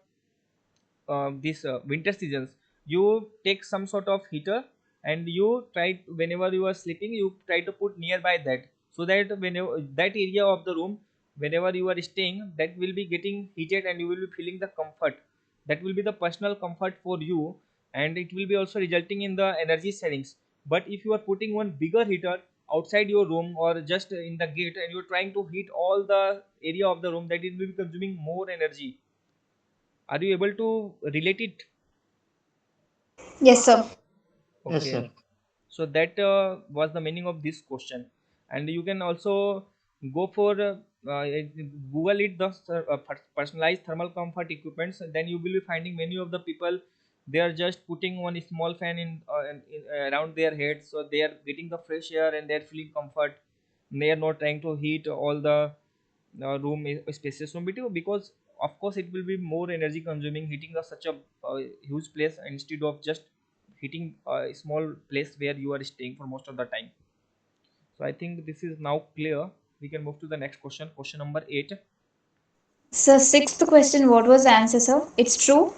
[SPEAKER 1] this winter seasons, you take some sort of heater and you try whenever you are sleeping, you try to put nearby that, so that whenever that area of the room, whenever you are staying, that will be getting heated and you will be feeling the comfort. That will be the personal comfort for you, and it will be also resulting in the energy savings. But if you are putting one bigger heater outside your room or just in the gate, and you're trying to heat all the area of the room, that it will be consuming more energy. Are you able to relate it?
[SPEAKER 2] Yes, sir.
[SPEAKER 5] Yes,
[SPEAKER 1] Okay,
[SPEAKER 5] sir.
[SPEAKER 1] so that was the meaning of this question. And you can also go for Google it, the personalized thermal comfort equipments. Then you will be finding many of the people, they are just putting one small fan around their head, so they are getting the fresh air and they are feeling comfort. They are not trying to heat all the spaces from it, because of course it will be more energy consuming heating such a huge place instead of just heating a small place where you are staying for most of the time. So I think this is now clear. We can move to the next question, question number 8.
[SPEAKER 2] So, sixth question, what was the answer, sir? It's true.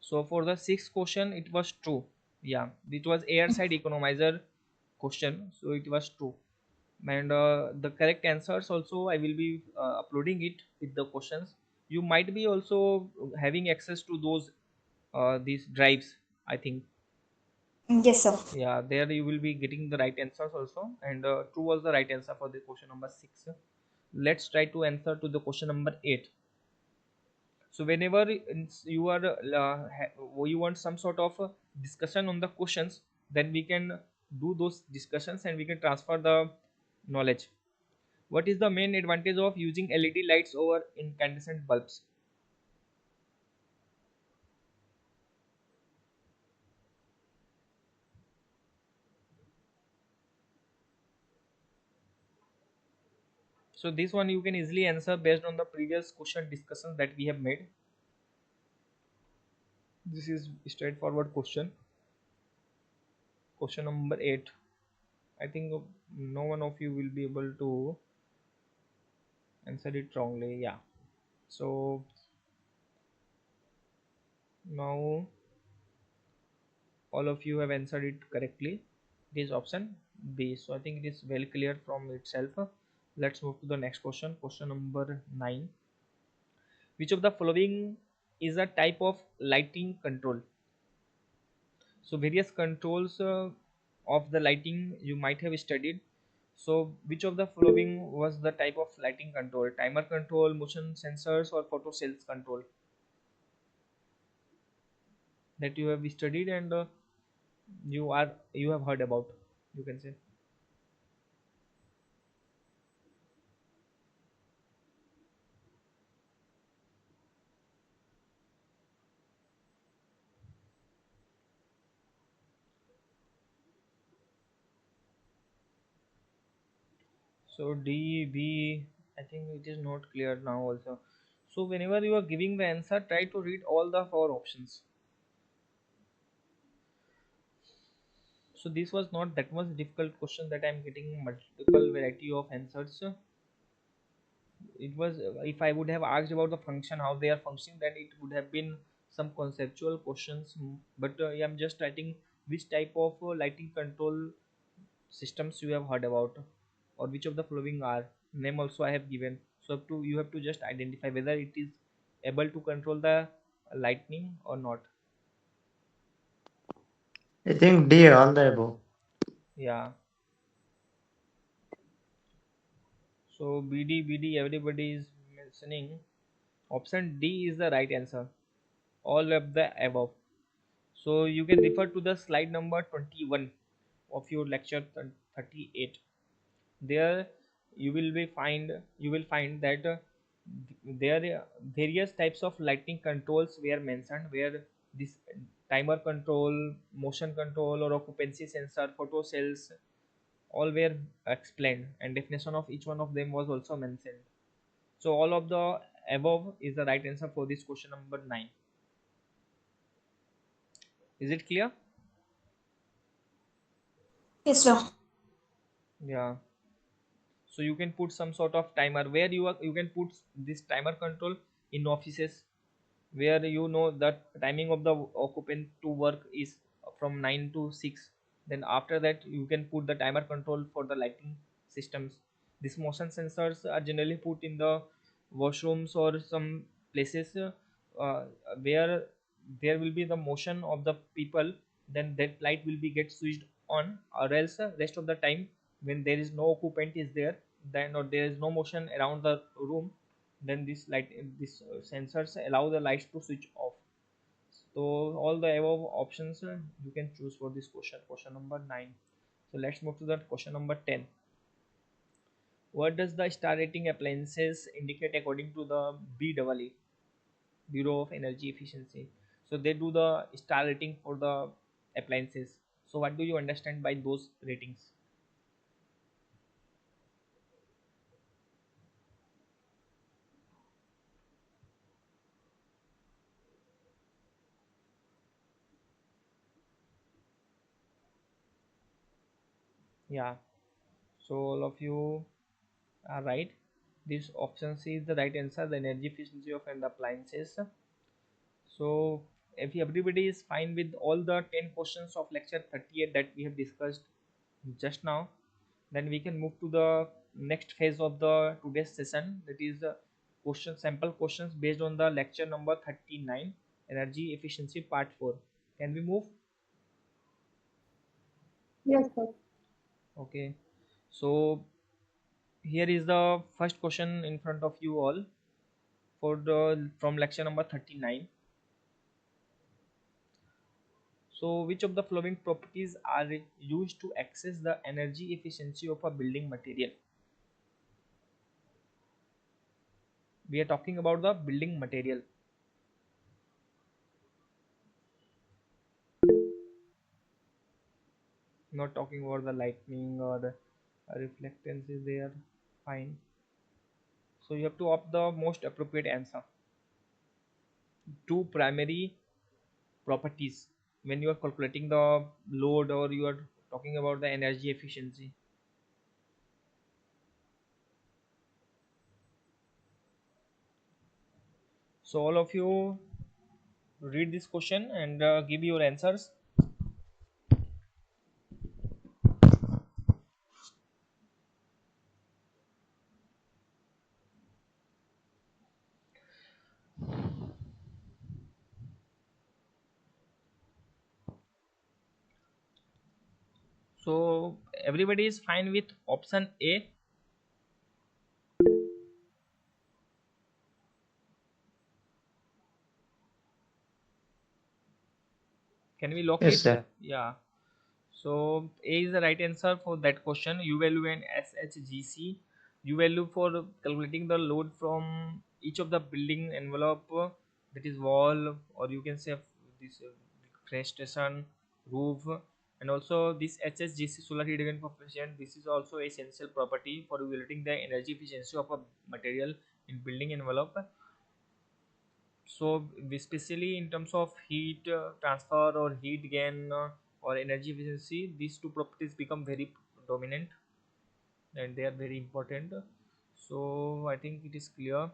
[SPEAKER 1] So for the sixth question, it was true. Yeah, it was airside economizer question, so it was true. And the correct answers also I will be uploading it with the questions. You might be also having access to those these drives, I think.
[SPEAKER 2] Yes, sir.
[SPEAKER 1] Yeah, there you will be getting the right answers also. And true was the right answer for the question number 6. Let's try to answer to the question number 8. So whenever you are you want some sort of discussion on the questions, then we can do those discussions and we can transfer the knowledge. What is the main advantage of using LED lights over incandescent bulbs? So this one you can easily answer based on the previous question discussion that we have made. This is straightforward question. Question number 8. I think no one of you will be able to answer it wrongly. Yeah. So now all of you have answered it correctly. It is option B. So I think it is well clear from itself. Let's move to the next question. Question number 9. Which of the following is a type of lighting control? So various controls of the lighting you might have studied. So which of the following was the type of lighting control? Timer control, motion sensors, or photo cells control that you have studied and you have heard about? you can say. So D, B, I think it is not clear now also. So whenever you are giving the answer, try to read all the four options. So this was not that much difficult question that I am getting multiple variety of answers. It was, if I would have asked about the function, how they are functioning, then it would have been some conceptual questions. But yeah, I'm just writing which type of lighting control systems you have heard about, or which of the following are. Name also I have given. So you have to just identify whether it is able to control the lightning or not.
[SPEAKER 5] I think D, all the above.
[SPEAKER 1] Yeah. So BD, everybody is mentioning. Option D is the right answer. All of the above. So you can refer to the slide number 21 of your lecture 38. There you will find that there various types of lighting controls were mentioned, where this timer control, motion control, or occupancy sensor, photo cells, all were explained, and definition of each one of them was also mentioned. So all of the above is the right answer for this question number 9. Is it clear?
[SPEAKER 2] Yes, sir.
[SPEAKER 1] Yeah. So you can put some sort of timer where you can put this timer control in offices, where you know that timing of the occupant to work is from 9 to 6. Then after that you can put the timer control for the lighting systems. These motion sensors are generally put in the washrooms or some places uh, where there will be the motion of the people, then that light will be get switched on, or else rest of the time when there is no occupant is there, then or there is no motion around the room, then this sensors allow the lights to switch off. So all the above options you can choose for this question number 9. So let's move to the question number 10. What does the star rating appliances indicate according to the BEE, Bureau of Energy Efficiency? So they do the star rating for the appliances. So what do you understand by those ratings? Yeah, so all of you are right. This option C is the right answer, the energy efficiency of an appliances. So if everybody is fine with all the 10 questions of lecture 38 that we have discussed just now, then we can move to the next phase of the today's session, that is question sample questions based on the lecture number 39, energy efficiency part 4. Can we move?
[SPEAKER 3] Yes, sir.
[SPEAKER 1] Okay. So here is the first question in front of you all for the from lecture number 39. So, which of the following properties are used to access the energy efficiency of a building material? We are talking about the building material, not talking about the lightning or the reflectance is there. Fine. So, you have to opt the most appropriate answer. Two primary properties when you are calculating the load or you are talking about the energy efficiency. So, all of you read this question and give your answers. So, everybody is fine with option A. Can we lock
[SPEAKER 5] Yes,
[SPEAKER 1] it?
[SPEAKER 5] sir.
[SPEAKER 1] Yeah. So A is the right answer for that question. U value and SHGC. U value for calculating the load from each of the building envelope, that is wall, or you can say this station, roof, and also this HSGC, solar heat gain coefficient. This is also essential property for evaluating the energy efficiency of a material in building envelope. So especially in terms of heat transfer or heat gain or energy efficiency, these two properties become very dominant and they are very important. So I think it is clear.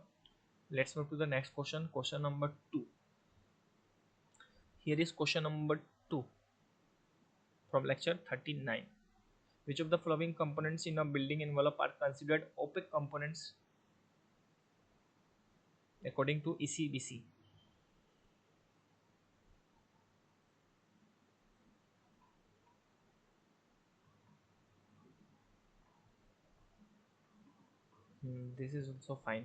[SPEAKER 1] Let's move to the next question. Question number 2. Here is question number 2 from lecture 39. Which of the following components in a building envelope are considered opaque components according to ECBC? This is also fine.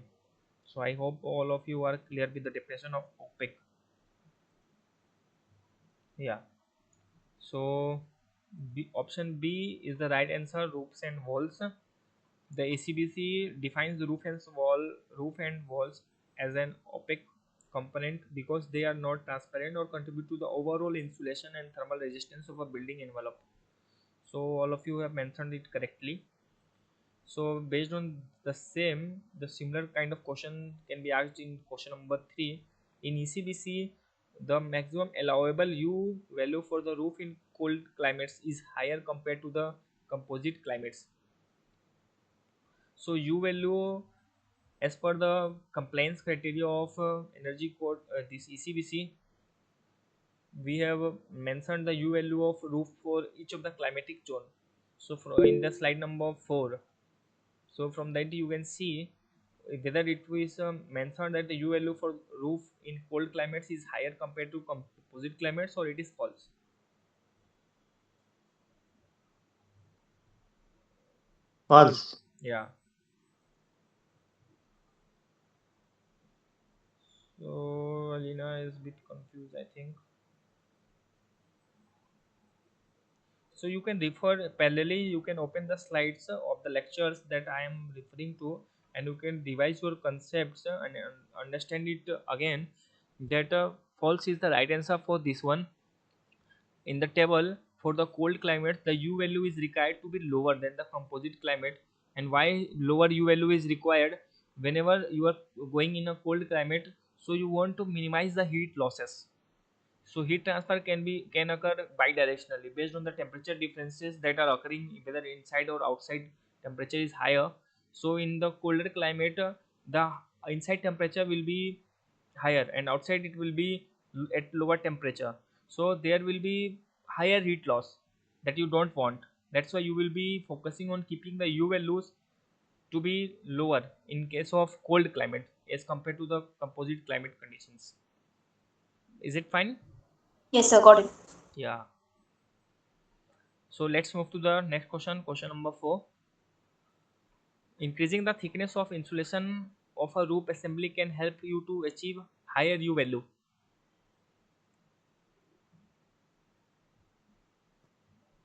[SPEAKER 1] So I hope all of you are clear with the definition of opaque. Yeah. So option B is the right answer. Roofs and walls. The ACBC defines roof and walls as an opaque component because they are not transparent or contribute to the overall insulation and thermal resistance of a building envelope. So all of you have mentioned it correctly. So based on the similar kind of question can be asked in question number 3. In ECBC, the maximum allowable U value for the roof in cold climates is higher compared to the composite climates. So U value, as per the compliance criteria of energy code, this ECBC, we have mentioned the U value of roof for each of the climatic zone. So in the slide number 4, so from that you can see whether it is mentioned that the U value for roof in cold climates is higher compared to composite climates, or it is false.
[SPEAKER 5] False.
[SPEAKER 1] Yeah. So Alina is a bit confused, I think. So you can refer parallelly, you can open the slides of the lectures that I am referring to, and you can revise your concepts and understand it again, that false is the right answer for this one. In the table, for the cold climate, the U value is required to be lower than the composite climate. And why lower U value is required? Whenever you are going in a cold climate, so you want to minimize the heat losses. So heat transfer can occur bidirectionally based on the temperature differences that are occurring whether inside or outside. Temperature is higher, so in the colder climate, the inside temperature will be higher and outside it will be at lower temperature. So there will be higher heat loss that you don't want. That's why you will be focusing on keeping the U values to be lower in case of cold climate as compared to the composite climate conditions. Is it fine?
[SPEAKER 2] Yes, sir, got it.
[SPEAKER 1] Yeah. So let's move to the next question, question number 4. Increasing the thickness of insulation of a roof assembly can help you to achieve higher U value.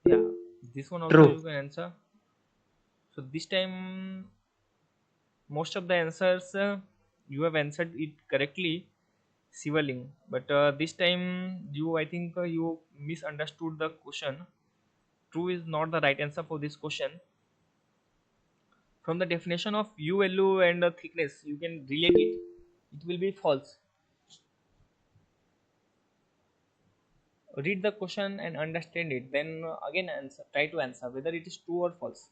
[SPEAKER 1] Yeah, this one also you
[SPEAKER 5] True.
[SPEAKER 1] can answer. So this time, most of the answers you have answered it correctly, Sivaling. But this time, I think you misunderstood the question. True is not the right answer for this question. From the definition of U value and thickness, you can relate it. It will be false. Read the question and understand it, then again answer, try to answer whether it is true or false.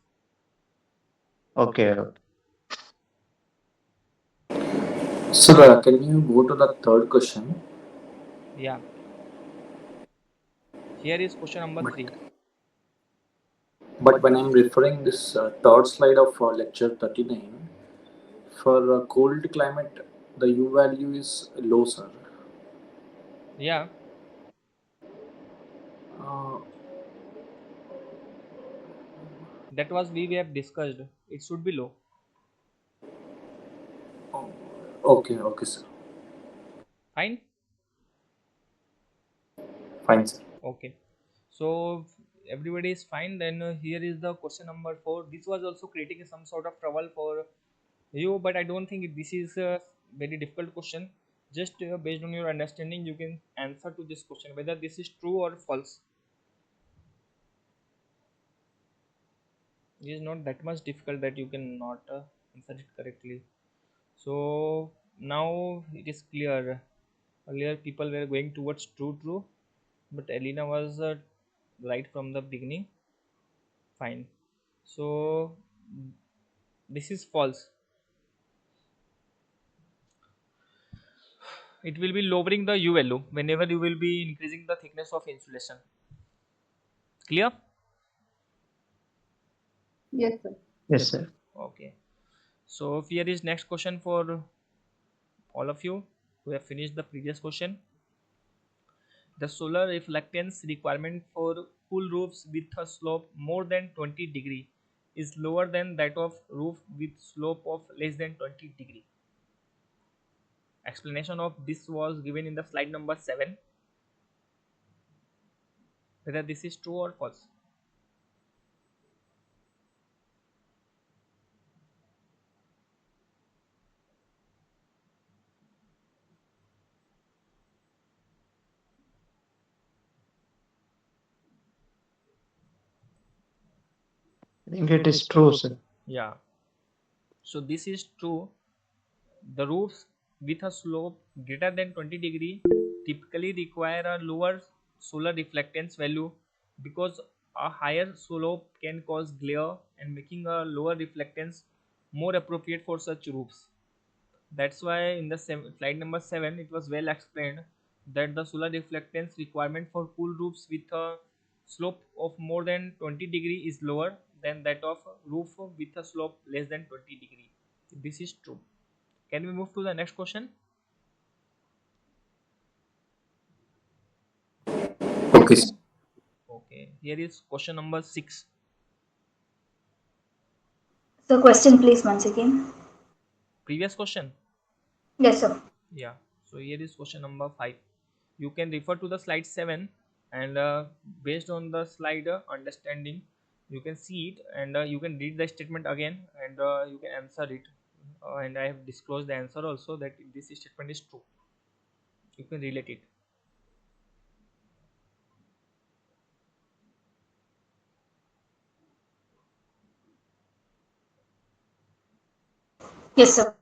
[SPEAKER 5] Okay.
[SPEAKER 4] Sir, can you go to the third question?
[SPEAKER 1] Yeah, here is question number
[SPEAKER 4] But
[SPEAKER 1] 3.
[SPEAKER 4] but when I'm referring this third slide of lecture 39, for cold climate, the U value is low, sir.
[SPEAKER 1] Yeah,
[SPEAKER 4] Uh,
[SPEAKER 1] that was we have discussed, it should be low.
[SPEAKER 4] okay, okay, sir.
[SPEAKER 1] Fine.
[SPEAKER 4] Fine, sir.
[SPEAKER 1] Okay, so everybody is fine, then here is the question number 4. This was also creating some sort of trouble for you, but I don't think this is a very difficult question. Just based on your understanding, you can answer to this question whether this is true or false. It is not that much difficult that you cannot answer it correctly. So now it is clear. Earlier people were going towards true, but Elena was right from the beginning. Fine. So this is false. It will be lowering the U value whenever you will be increasing the thickness of insulation. Clear?
[SPEAKER 3] Yes, sir.
[SPEAKER 5] Yes, sir.
[SPEAKER 1] Okay. So here is next question for all of you who have finished the previous question. The solar reflectance requirement for cool roofs with a slope more than 20 degree is lower than that of roof with slope of less than 20 degree. Explanation of this was given in the slide number 7. Whether this is true or false.
[SPEAKER 5] I think it is true, sir.
[SPEAKER 1] Yeah. So this is true. The roofs with a slope greater than 20 degree typically require a lower solar reflectance value because a higher slope can cause glare and making a lower reflectance more appropriate for such roofs. That's why in the slide number 7 it was well explained that the solar reflectance requirement for cool roofs with a slope of more than 20 degree is lower than that of roof with a slope less than 20 degree. This is true. Can we move to the next question?
[SPEAKER 3] Yes,
[SPEAKER 4] Okay.
[SPEAKER 3] sir.
[SPEAKER 1] Okay, here is question number 6.
[SPEAKER 2] So question please once again.
[SPEAKER 1] Previous question.
[SPEAKER 2] Yes, sir.
[SPEAKER 1] Yeah. So here is question number 5. You can refer to the slide 7 and based on the slide understanding, you can see it and you can read the statement again and you can answer it. And I have disclosed the answer also that if this statement is true. You can relate it.
[SPEAKER 2] Yes, sir.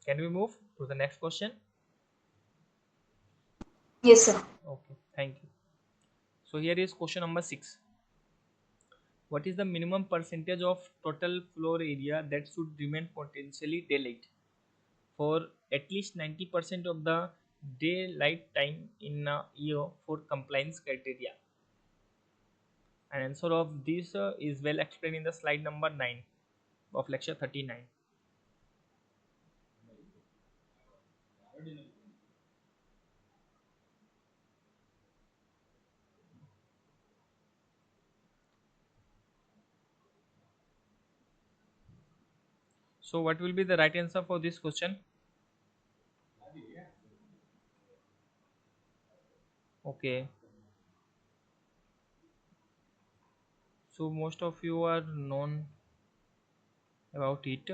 [SPEAKER 1] Can we move to the next question?
[SPEAKER 2] Yes, sir.
[SPEAKER 1] Okay, thank you. So here is question number 6. What is the minimum percentage of total floor area that should remain potentially daylight for at least 90% of the daylight time in a year for compliance criteria? An answer of this is well explained in the slide number 9 of lecture 39. So what will be the right answer for this question? Okay, so most of you are known about it.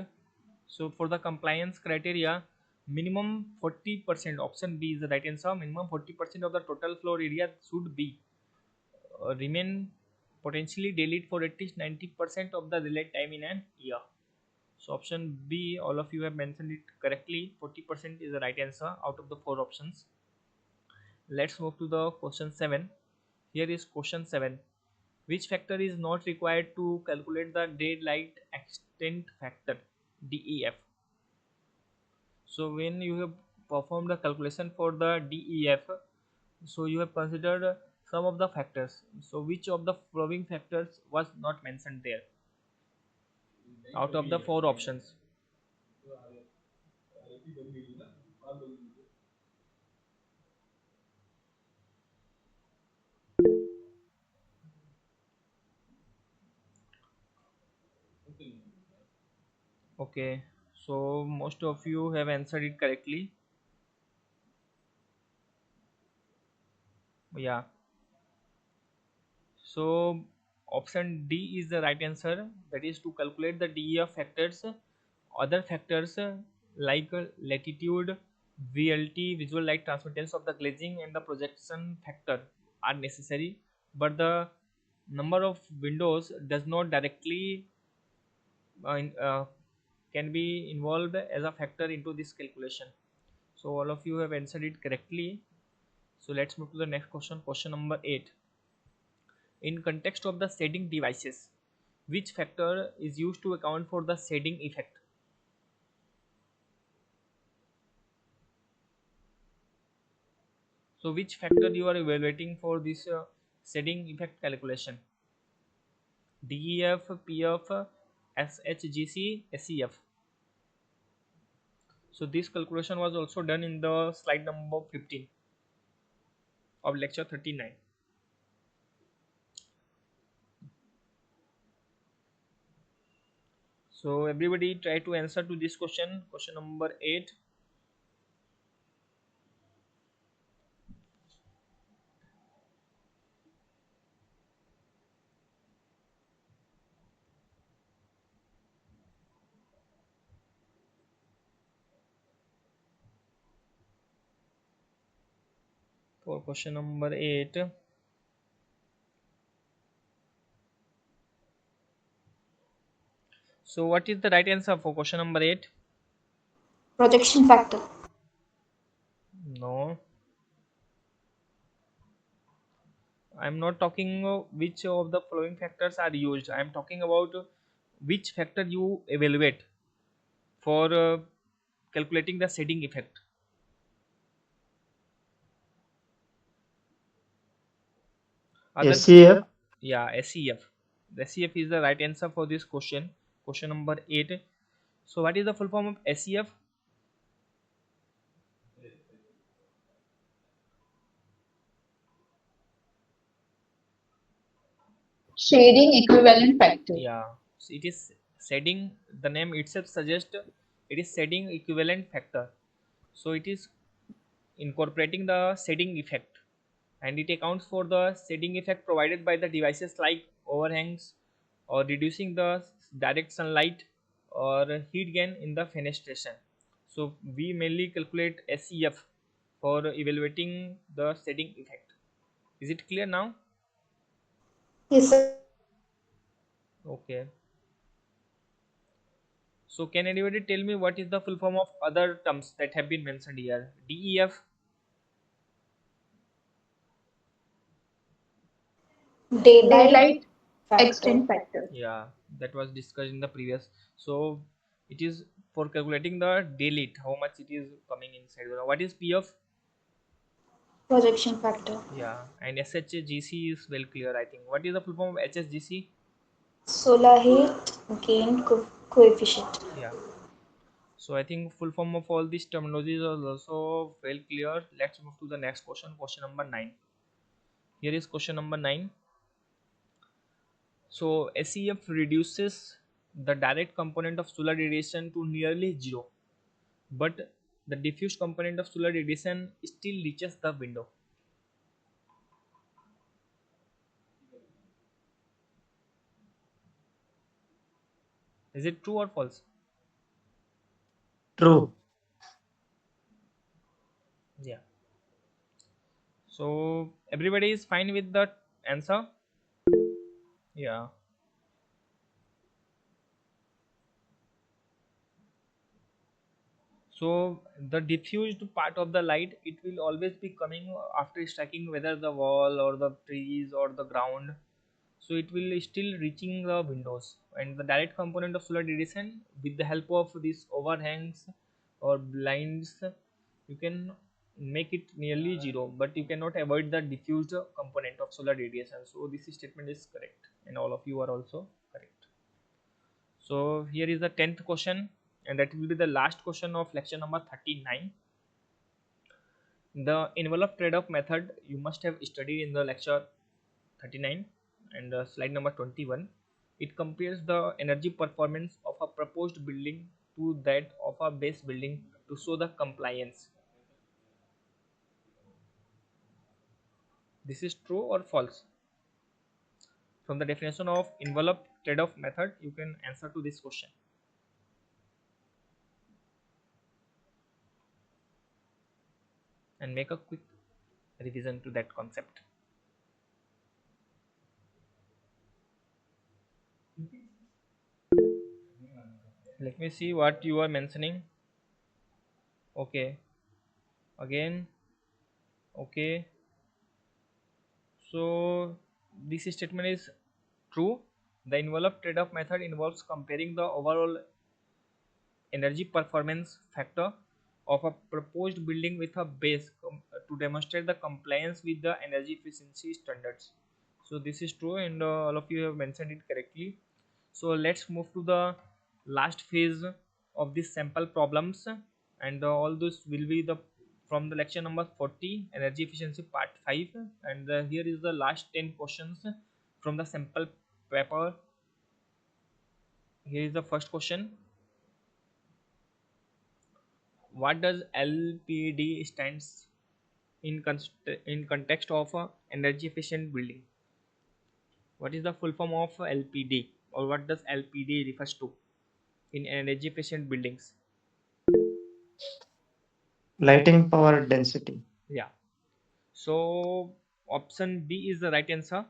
[SPEAKER 1] So for the compliance criteria, minimum 40%, option B is the right answer. Minimum 40% of the total floor area should be remain potentially daylight for at least 90% of the daylight time in an year. So option B, all of you have mentioned it correctly. 40% is the right answer out of the 4 options. Let's move to the question 7. Here is question 7. Which factor is not required to calculate the daylight extent factor, DEF? So when you have performed the calculation for the DEF, so you have considered some of the factors. So which of the following factors was not mentioned there out of the 4 options? Okay, so most of you have answered it correctly. Yeah. So Option D is the right answer. That is to calculate the DEF factors. Other factors like latitude, VLT, visual light transmittance of the glazing, and the projection factor are necessary, but the number of windows does not directly can be involved as a factor into this calculation. So all of you have answered it correctly. So let's move to the next question. Question number 8. In context of the shading devices, which factor is used to account for the shading effect? So which factor you are evaluating for this shading effect calculation? DEF, PF, SHGC, SEF. So this calculation was also done in the slide number 15 of lecture 39. So everybody try to answer to this question, question number 8. For question number 8, so what is the right answer for question number 8?
[SPEAKER 2] Projection factor.
[SPEAKER 1] No, I'm not talking which of the following factors are used. I'm talking about which factor you evaluate for calculating the shading effect. Other,
[SPEAKER 5] SEF.
[SPEAKER 1] yeah, SEF. The SEF is the right answer for this question. Question number 8. So what is the full form of SEF?
[SPEAKER 3] Shading equivalent factor.
[SPEAKER 1] Yeah, so it is shading. The name itself suggests it is shading equivalent factor. So it is incorporating the shading effect, and it accounts for the shading effect provided by the devices like overhangs or reducing the direct sunlight or heat gain in the fenestration. So we mainly calculate SEF for evaluating the shading effect. Is it clear now?
[SPEAKER 2] Yes, sir.
[SPEAKER 1] Okay. So can anybody tell me what is the full form of other terms that have been mentioned here? DEF.
[SPEAKER 2] Daylight
[SPEAKER 3] Daylight
[SPEAKER 2] factor.
[SPEAKER 3] extent factor.
[SPEAKER 1] Yeah, that was discussed in the previous. So it is for calculating the daylight, how much it is coming inside. What is PF?
[SPEAKER 2] Projection factor.
[SPEAKER 1] Yeah, and SHGC is well clear, I think. What is the full form of HSGC?
[SPEAKER 2] Solar heat gain coefficient.
[SPEAKER 1] Yeah. So I think full form of all these terminologies are also well clear. Let's move to the next question. Question number 9. Here is question number 9. So SEF reduces the direct component of solar radiation to nearly zero, but the diffuse component of solar radiation still reaches the window. Is it true or false?
[SPEAKER 5] True.
[SPEAKER 1] Yeah. So everybody is fine with the answer? Yeah. So the diffused part of the light, it will always be coming after striking whether the wall or the trees or the ground. So it will still reaching the windows, and the direct component of solar radiation with the help of these overhangs or blinds, you can make it nearly zero, but you cannot avoid the diffused component of solar radiation. So this statement is correct, and all of you are also correct. So here is the 10th question, and that will be the last question of lecture number 39. The envelope trade-off method you must have studied in the lecture 39 and slide number 21. It compares the energy performance of a proposed building to that of a base building to show the compliance. This is true or false? from the definition of envelope trade-off method, you can answer to this question and make a quick revision to that concept. Let me see what you are mentioning. Okay, again. Okay, so this statement is true. The envelope trade-off method involves comparing the overall energy performance factor of a proposed building with a base to demonstrate the compliance with the energy efficiency standards. So this is true, and all of you have mentioned it correctly. So let's move to the last phase of this sample problems, and all this will be the from the lecture number 40, energy efficiency part 5, and here is the last 10 questions from the sample paper. Here is the first question: what does LPD stands in context of energy efficient building? What is the full form of LPD, or what does LPD refers to in energy efficient buildings?
[SPEAKER 5] Lighting power density.
[SPEAKER 1] Yeah. So option B is the right answer.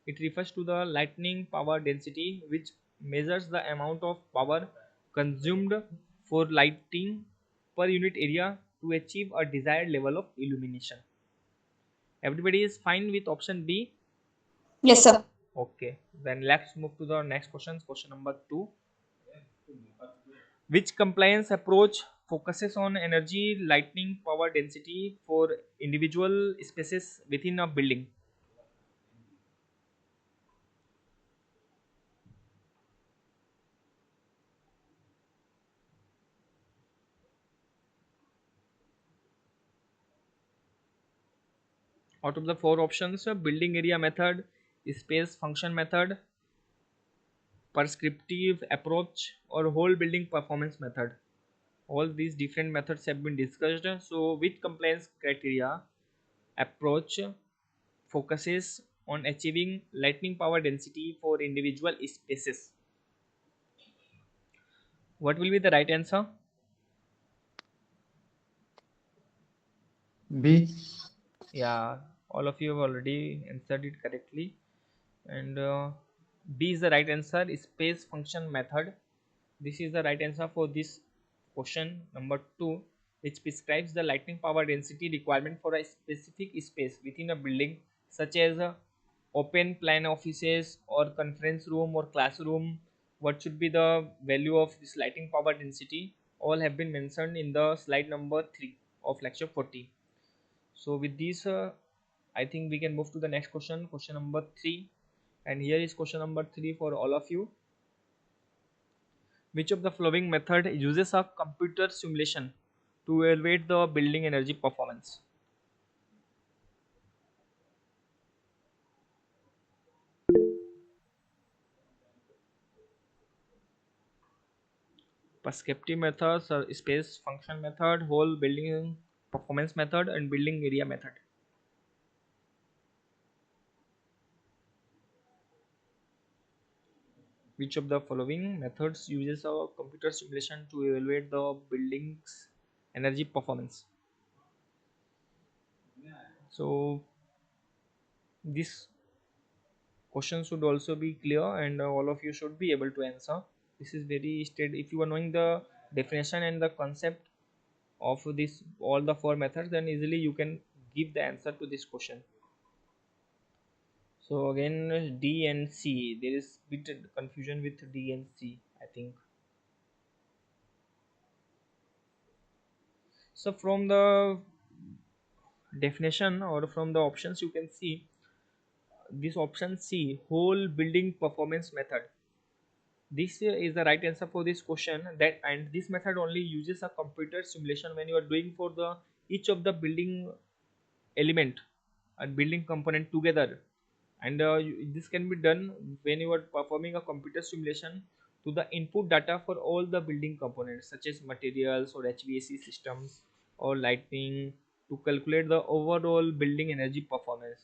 [SPEAKER 1] It refers to the lightning power density, which measures the amount of power consumed for lighting per unit area to achieve a desired level of illumination. Everybody is fine with option B?
[SPEAKER 2] Yes, sir.
[SPEAKER 1] Okay, then let's move to the next question. Question number 2. Which compliance approach focuses on energy lightning power density for individual spaces within a building? Out of the 4 options, building area method, space function method, prescriptive approach, or whole building performance method. All these different methods have been discussed. So which compliance criteria approach focuses on achieving lightning power density for individual spaces? What will be the right answer?
[SPEAKER 5] B.
[SPEAKER 1] Yeah, all of you have already answered it correctly, and B is the right answer, space function method. This is the right answer for this question number 2, which prescribes the lighting power density requirement for a specific space within a building, such as open plan offices or conference room or classroom. What should be the value of this lighting power density? All have been mentioned in the slide number 3 of lecture 40. So with this, I think we can move to the next question, question number 3. And here is question number 3 for all of you. Which of the following method uses a computer simulation to evaluate the building energy performance? Prescriptive methods, space function method, whole building performance method, and building area method. Which of the following methods uses a computer simulation to evaluate the building's energy performance? So this question should also be clear, and all of you should be able to answer. This is very straight. If you are knowing the definition and the concept of this all the 4 methods, then easily you can give the answer to this question. So again, D and C, there is bit confusion with D and C, I think. So from the definition or from the options, you can see this option C, whole building performance method. This is the right answer for this question. That, and this method only uses a computer simulation when you are doing for the each of the building element and building component together, and this can be done when you are performing a computer simulation to the input data for all the building components such as materials or HVAC systems or lighting, to calculate the overall building energy performance.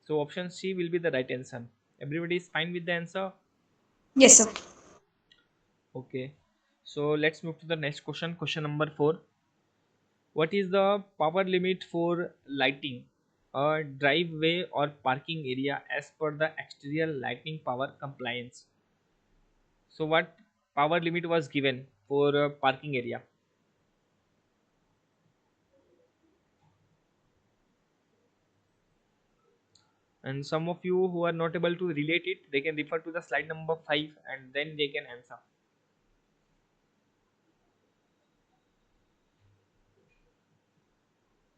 [SPEAKER 1] So option C will be the right answer. Everybody is fine with the answer?
[SPEAKER 2] Yes, sir.
[SPEAKER 1] Okay. So let's move to the next question. Question number 4. What is the power limit for lighting a driveway or parking area as per the exterior lighting power compliance? So what power limit was given for a parking area? And some of you who are not able to relate it, they can refer to the slide number 5 and then they can answer.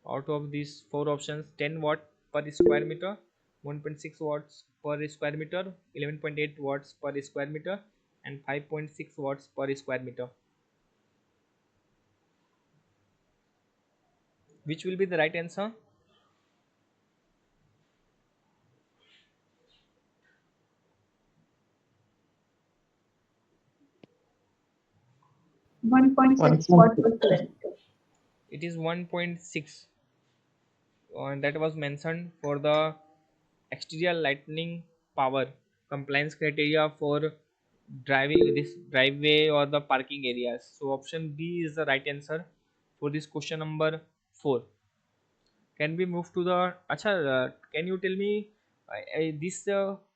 [SPEAKER 1] Out of these four options, 10 watt per square meter, 1.6 watts per square meter, 11.8 watts per square meter, and 5.6 watts per square meter. Which will be the right answer?
[SPEAKER 3] 1.6 watt per
[SPEAKER 5] 1.6.
[SPEAKER 3] kilometer.
[SPEAKER 1] It is 1.6, and that was mentioned for the exterior lighting power compliance criteria for driving this driveway or the parking areas. So option B is the right answer for this question number 4. Can we move to the acha, can you tell me this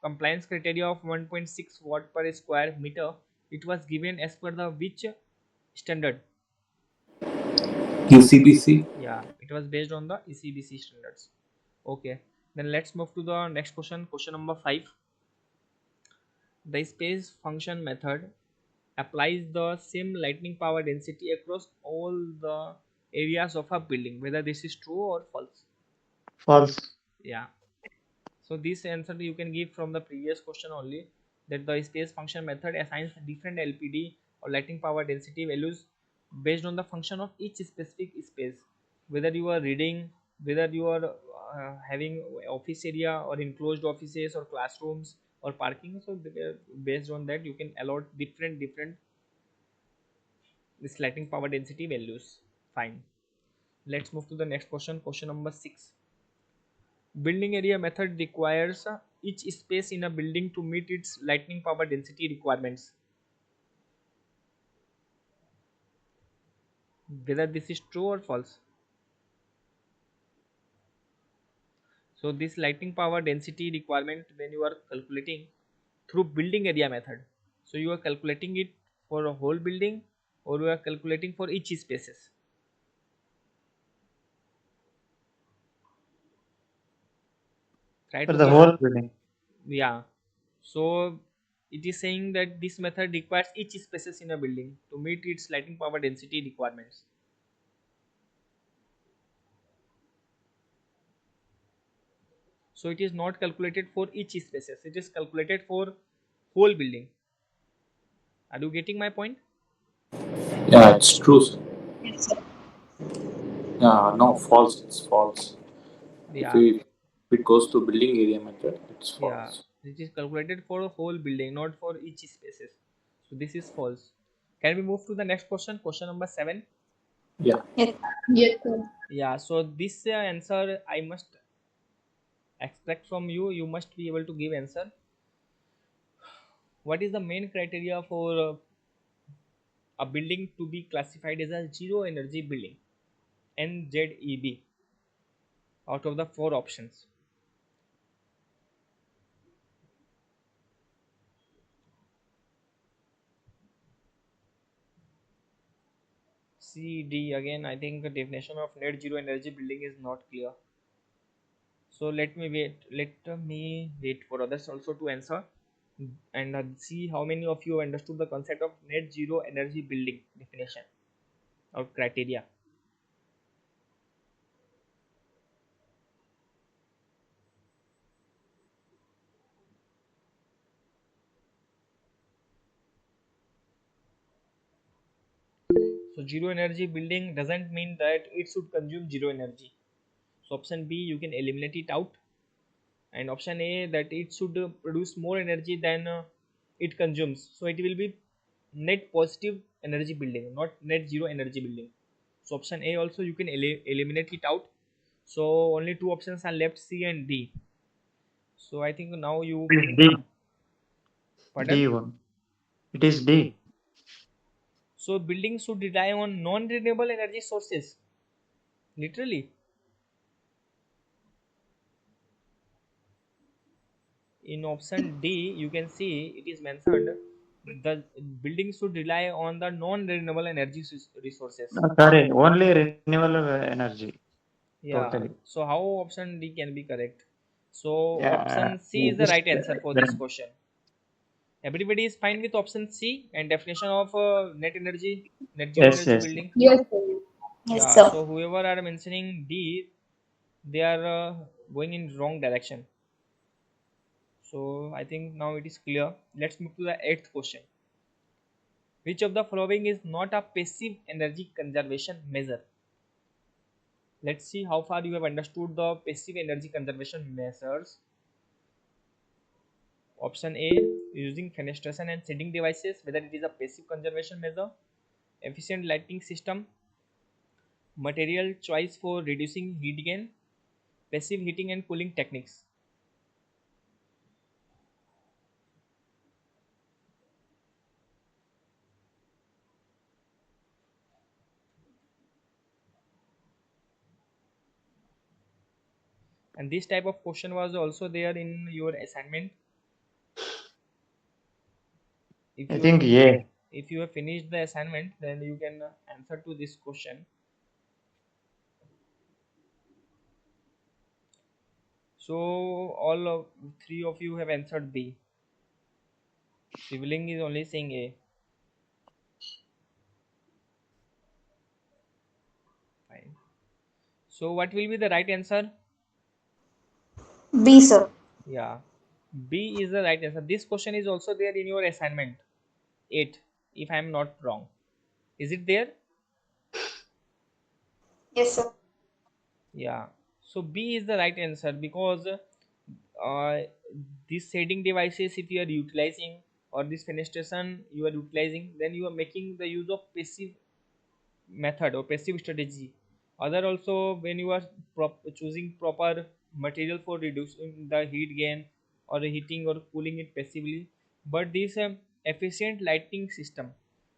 [SPEAKER 1] compliance criteria of 1.6 watt per square meter, it was given as per the which standard?
[SPEAKER 4] UCBC.
[SPEAKER 1] Yeah, it was based on the ECBC standards. Okay, then let's move to the next question. Question number 5. The space function method applies the same lightning power density across all the areas of a building, whether this is true or false.
[SPEAKER 5] False.
[SPEAKER 1] Yeah, so this answer you can give from the previous question only, that the space function method assigns different LPD or lighting power density values based on the function of each specific space, whether you are reading, whether you are having office area or enclosed offices or classrooms or parking. So based on that you can allot different this lighting power density values. Fine. Let's move to the next question. Question number 6. Building area method requires each space in a building to meet its lighting power density requirements. Whether this is true or false. So this lighting power density requirement, when you are calculating through building area method, so you are calculating it for a whole building or you are calculating for each spaces. Try
[SPEAKER 5] For
[SPEAKER 1] to
[SPEAKER 5] the
[SPEAKER 1] give.
[SPEAKER 5] whole building.
[SPEAKER 1] Yeah. So it is saying that this method requires each spaces in a building to meet its lighting power density requirements. So it is not calculated for each spaces, it is calculated for whole building. Are you getting my point?
[SPEAKER 4] Yeah, it's true, sir.
[SPEAKER 2] Yes, sir.
[SPEAKER 4] Yeah, no, false. It's false. If
[SPEAKER 1] Yeah,
[SPEAKER 4] it, if it goes to building area method, it's
[SPEAKER 1] yeah,
[SPEAKER 4] false.
[SPEAKER 1] it is calculated for a whole building, not for each spaces. So this is false. Can we move to the next question? Question number 7.
[SPEAKER 4] Yeah.
[SPEAKER 2] Yes.
[SPEAKER 3] Yes, sir.
[SPEAKER 1] Yeah, so this answer I must expect from you, you must be able to give answer. What is the main criteria for a building to be classified as a zero energy building, NZEB, out of the four options? C, D. Again, I think the definition of net zero energy building is not clear. So let me wait. Let me wait for others also to answer, and see how many of you understood the concept of net zero energy building definition or criteria. So zero energy building doesn't mean that it should consume zero energy. So option B you can eliminate it out, and option A that it should produce more energy than it consumes. So it will be net positive energy building, not net zero energy building. So option A also you can eliminate it out. So only two options are left, C and D. So I think now you,
[SPEAKER 5] It is D.
[SPEAKER 1] pardon.
[SPEAKER 5] D one. It is D.
[SPEAKER 1] So buildings should rely on non-renewable energy sources. Literally, in option D, you can see it is mentioned the building should rely on the non-renewable energy resources.
[SPEAKER 5] Sorry, only renewable energy.
[SPEAKER 1] Yeah.
[SPEAKER 5] Totally.
[SPEAKER 1] So how option D can be correct? So
[SPEAKER 5] Yeah.
[SPEAKER 1] option C is the
[SPEAKER 5] Just
[SPEAKER 1] right answer for this question. Everybody is fine with option C and definition of net energy, net zero
[SPEAKER 5] yes,
[SPEAKER 1] energy
[SPEAKER 5] yes.
[SPEAKER 1] building.
[SPEAKER 3] Yes, sir.
[SPEAKER 2] Yes,
[SPEAKER 1] Yeah.
[SPEAKER 2] sir.
[SPEAKER 1] So whoever are mentioning D, they are going in wrong direction. So I think now it is clear. Let's move to the eighth question. Which of the following is not a passive energy conservation measure? Let's see how far you have understood the passive energy conservation measures. Option A, using fenestration and shading devices, whether it is a passive conservation measure. Efficient lighting system, material choice for reducing heat gain, passive heating and cooling techniques. And this type of question was also there in your assignment. If
[SPEAKER 5] I
[SPEAKER 1] you have
[SPEAKER 5] think A.
[SPEAKER 1] if you have finished the assignment, then you can answer to this question. So all of three of you have answered B. Sibling is only saying A. Fine. So what will be the right answer?
[SPEAKER 2] B, sir.
[SPEAKER 1] Yeah, B is the right answer. This question is also there in your assignment 8, if I am not wrong. Is it there?
[SPEAKER 2] Yes, sir.
[SPEAKER 1] Yeah. So B is the right answer because these shading devices, if you are utilizing, or this fenestration you are utilizing, then you are making the use of passive method or passive strategy. Other also, when you are choosing proper material for reducing the heat gain or heating or cooling it passively. But this efficient lighting system,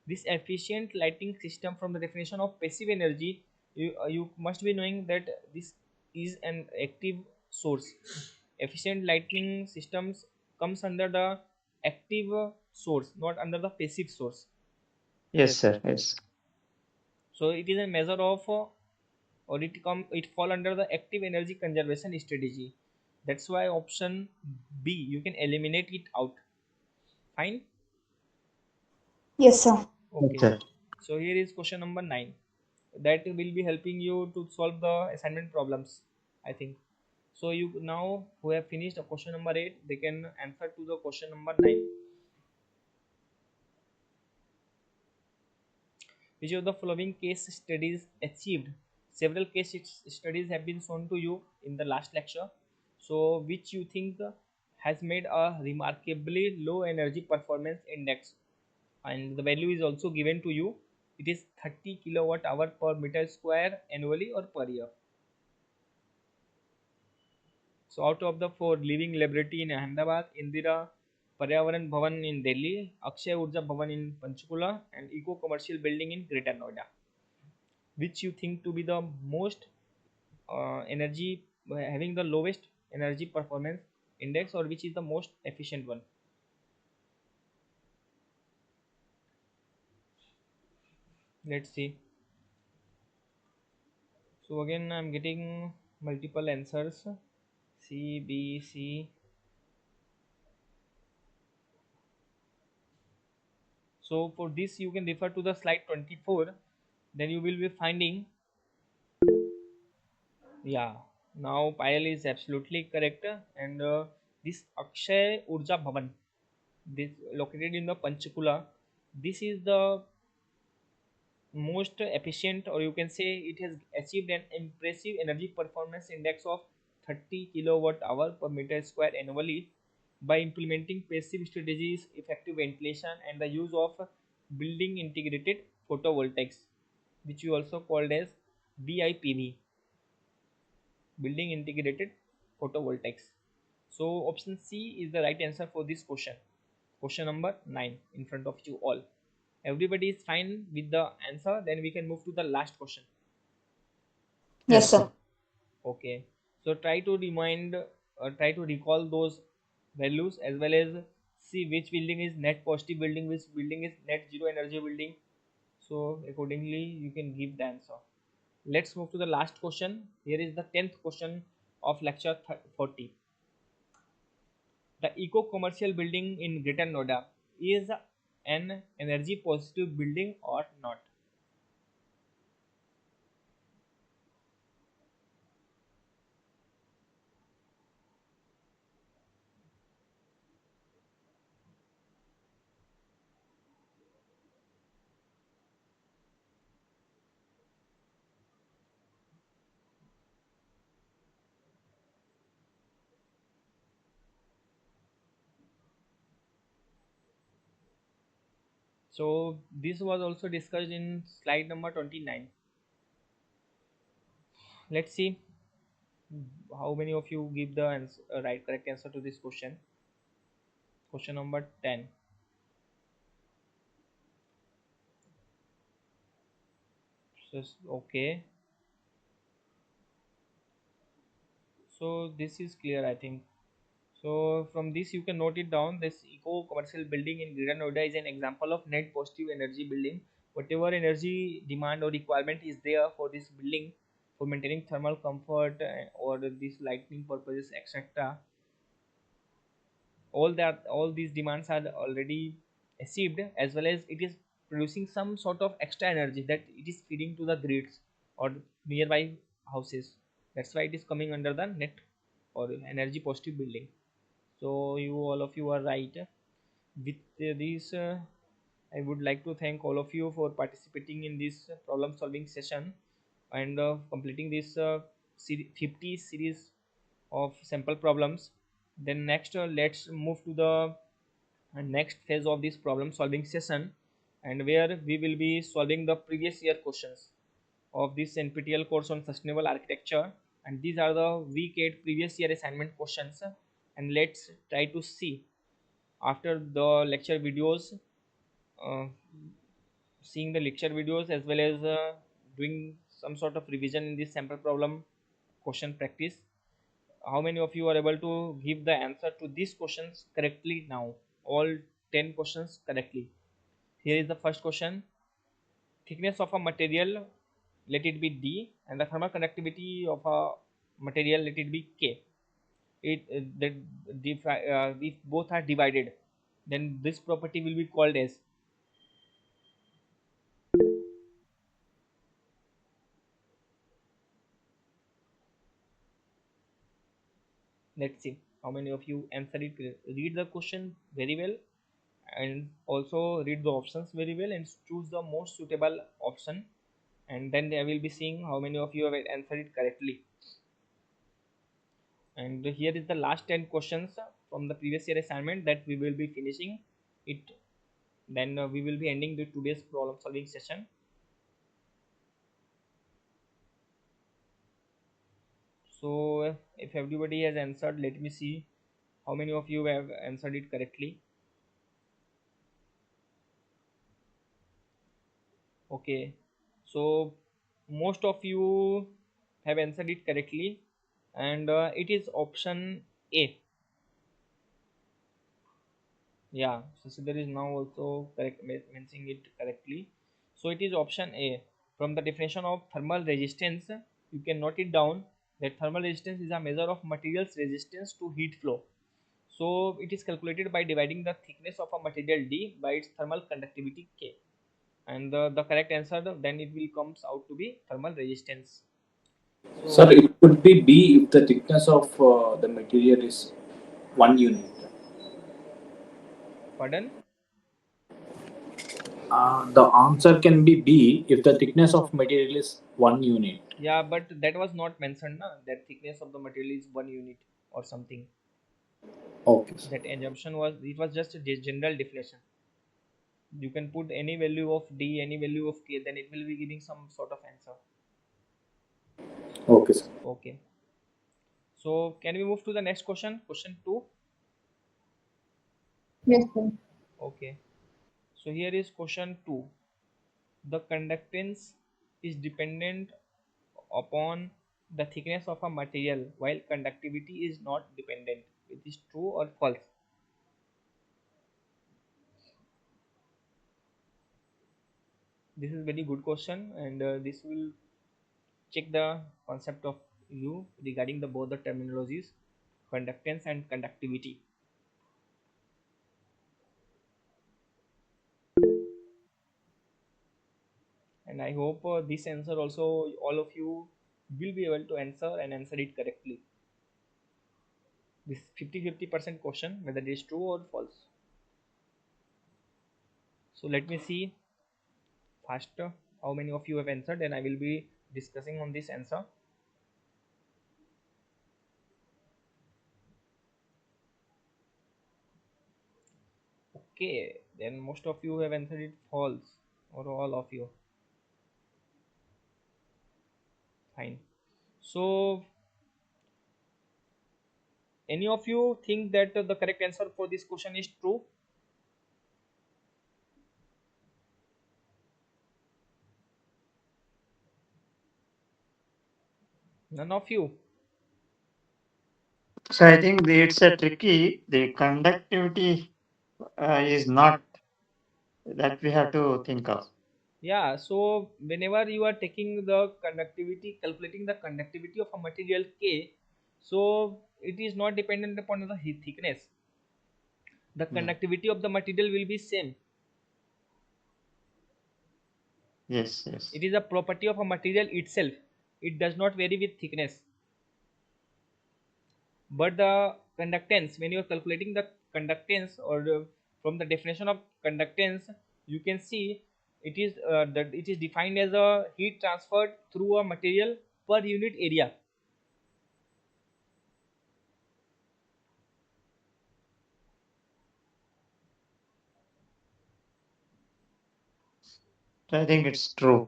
[SPEAKER 1] this efficient lighting system, from the definition of passive energy, you must be knowing that this is an active source. Efficient lighting systems comes under the active source, not under the passive source.
[SPEAKER 5] Yes,
[SPEAKER 1] Yes.
[SPEAKER 5] sir. Yes.
[SPEAKER 1] So it is a measure of or it fall under the active energy conservation strategy. That's why option B, you can eliminate it out. Fine.
[SPEAKER 2] Yes, sir.
[SPEAKER 5] Yes,
[SPEAKER 1] Okay.
[SPEAKER 5] sir.
[SPEAKER 1] So here is question number 9. That will be helping you to solve the assignment problems, I think. So you now who have finished the question number 8, they can answer to the question number 9. Which of the following case studies achieved? Several case studies have been shown to you in the last lecture. So, which you think has made a remarkably low energy performance index, and the value is also given to you. It is 30 kilowatt hour per meter square annually or per year. So, out of the four, Living Liberty in Ahmedabad, Indira Paryavaran Bhavan in Delhi, Akshay Urja Bhavan in Panchkula, and Eco Commercial Building in Greater Noida, which you think to be the most energy having the lowest energy performance index, or which is the most efficient one? Let's see. So again I'm getting multiple answers, C, B, C. So for this you can refer to the slide 24, then you will be finding. Yeah, now Payal is absolutely correct. And this Akshay Urja Bhavan, this located in the Panchkula, this is the most efficient, or you can say it has achieved an impressive energy performance index of 30 kilowatt hour per meter square annually by implementing passive strategies, effective ventilation, and the use of building integrated photovoltaics, which we also called as BIPV, building integrated photovoltaics. So option C is the right answer for this question. Question number 9 in front of you all. Everybody is fine with the answer? Then we can move to the last question.
[SPEAKER 2] Yes, sir.
[SPEAKER 1] Okay. So try to recall those values as well as see which building is net positive building, which building is net zero energy building. So accordingly, you can give the answer. Let's move to the last question. Here is the 10th question of lecture 40. The eco-commercial building in Greater Noida is an energy positive building or not? So this was also discussed in slide number 29. Let's see how many of you give the right correct answer to this question. Question number 10. Okay, so this is clear, I think. So from this you can note it down. This eco commercial building in Greater Noida is an example of net positive energy building. Whatever energy demand or requirement is there for this building for maintaining thermal comfort or this lighting purposes, etc., all these demands are already achieved, as well as it is producing some sort of extra energy that it is feeding to the grids or nearby houses. That's why it is coming under the net or energy positive building. So you all of you are right. With this I would like to thank all of you for participating in this problem solving session and completing this 50 series of sample problems. Then next let's move to the next phase of this problem solving session, and where we will be solving the previous year questions of this NPTEL course on sustainable architecture, and these are the week 8 previous year assignment questions. And let's try to see after the lecture videos, uh, seeing the lecture videos as well as doing some sort of revision in this sample problem question practice, how many of you are able to give the answer to these questions correctly now, all 10 questions correctly. Here is the first question. Thickness of a material, let it be D, and the thermal conductivity of a material, let it be K. It that if both are divided, then this property will be called as, let's see how many of you answer it. Read the question very well and also read the options very well and choose the most suitable option, and then I will be seeing how many of you have answered it correctly. And here is the last 10 questions from the previous year assignment that we will be finishing it. Then we will be ending the today's problem solving session. So if everybody has answered, let me see how many of you have answered it correctly. Okay, so most of you have answered it correctly, and it is option A. Yeah, so there is now also correct mentioning it correctly. So it is option A. From the definition of thermal resistance, you can note it down that thermal resistance is a measure of material's resistance to heat flow. So it is calculated by dividing the thickness of a material D by its thermal conductivity K, and the correct answer then it will comes out to be thermal resistance.
[SPEAKER 4] Sir,
[SPEAKER 1] So
[SPEAKER 4] it could be B if the thickness of the material is 1 unit.
[SPEAKER 1] pardon?
[SPEAKER 4] The answer can be B if the thickness of material is 1 unit.
[SPEAKER 1] Yeah, but that was not mentioned, na, that thickness of the material is 1 unit or something.
[SPEAKER 4] Okay, sir.
[SPEAKER 1] That assumption was, it was just a general definition. You can put any value of D, any value of K, then it will be giving some sort of answer.
[SPEAKER 4] Okay, sir.
[SPEAKER 1] Okay. So can we move to the next question? Question 2.
[SPEAKER 3] Yes, sir.
[SPEAKER 1] Okay. So here is question 2. The conductance is dependent upon the thickness of a material while conductivity is not dependent. It is true or false? This is very good question, and this will check the concept of you regarding the both the terminologies, conductance and conductivity. And I hope this answer also all of you will be able to answer and answer it correctly. This 50-50% question whether it is true or false. So let me see faster how many of you have answered, and I will be discussing on this answer. Okay, then most of you have answered it false, or all of you. Fine. So any of you think that the correct answer for this question is true? None of you.
[SPEAKER 5] So I think it's a tricky. The conductivity is not that we have to think of.
[SPEAKER 1] Yeah, so whenever you are taking the conductivity, calculating the conductivity of a material K, so it is not dependent upon the thickness. The
[SPEAKER 5] Yeah.
[SPEAKER 1] conductivity of the material will be same.
[SPEAKER 5] Yes, yes.
[SPEAKER 1] It is a property of a material itself. It does not vary with thickness. But the conductance, when you are calculating the conductance, or from the definition of conductance, you can see it is that it is defined as a heat transferred through a material per unit area.
[SPEAKER 5] So I think it's true.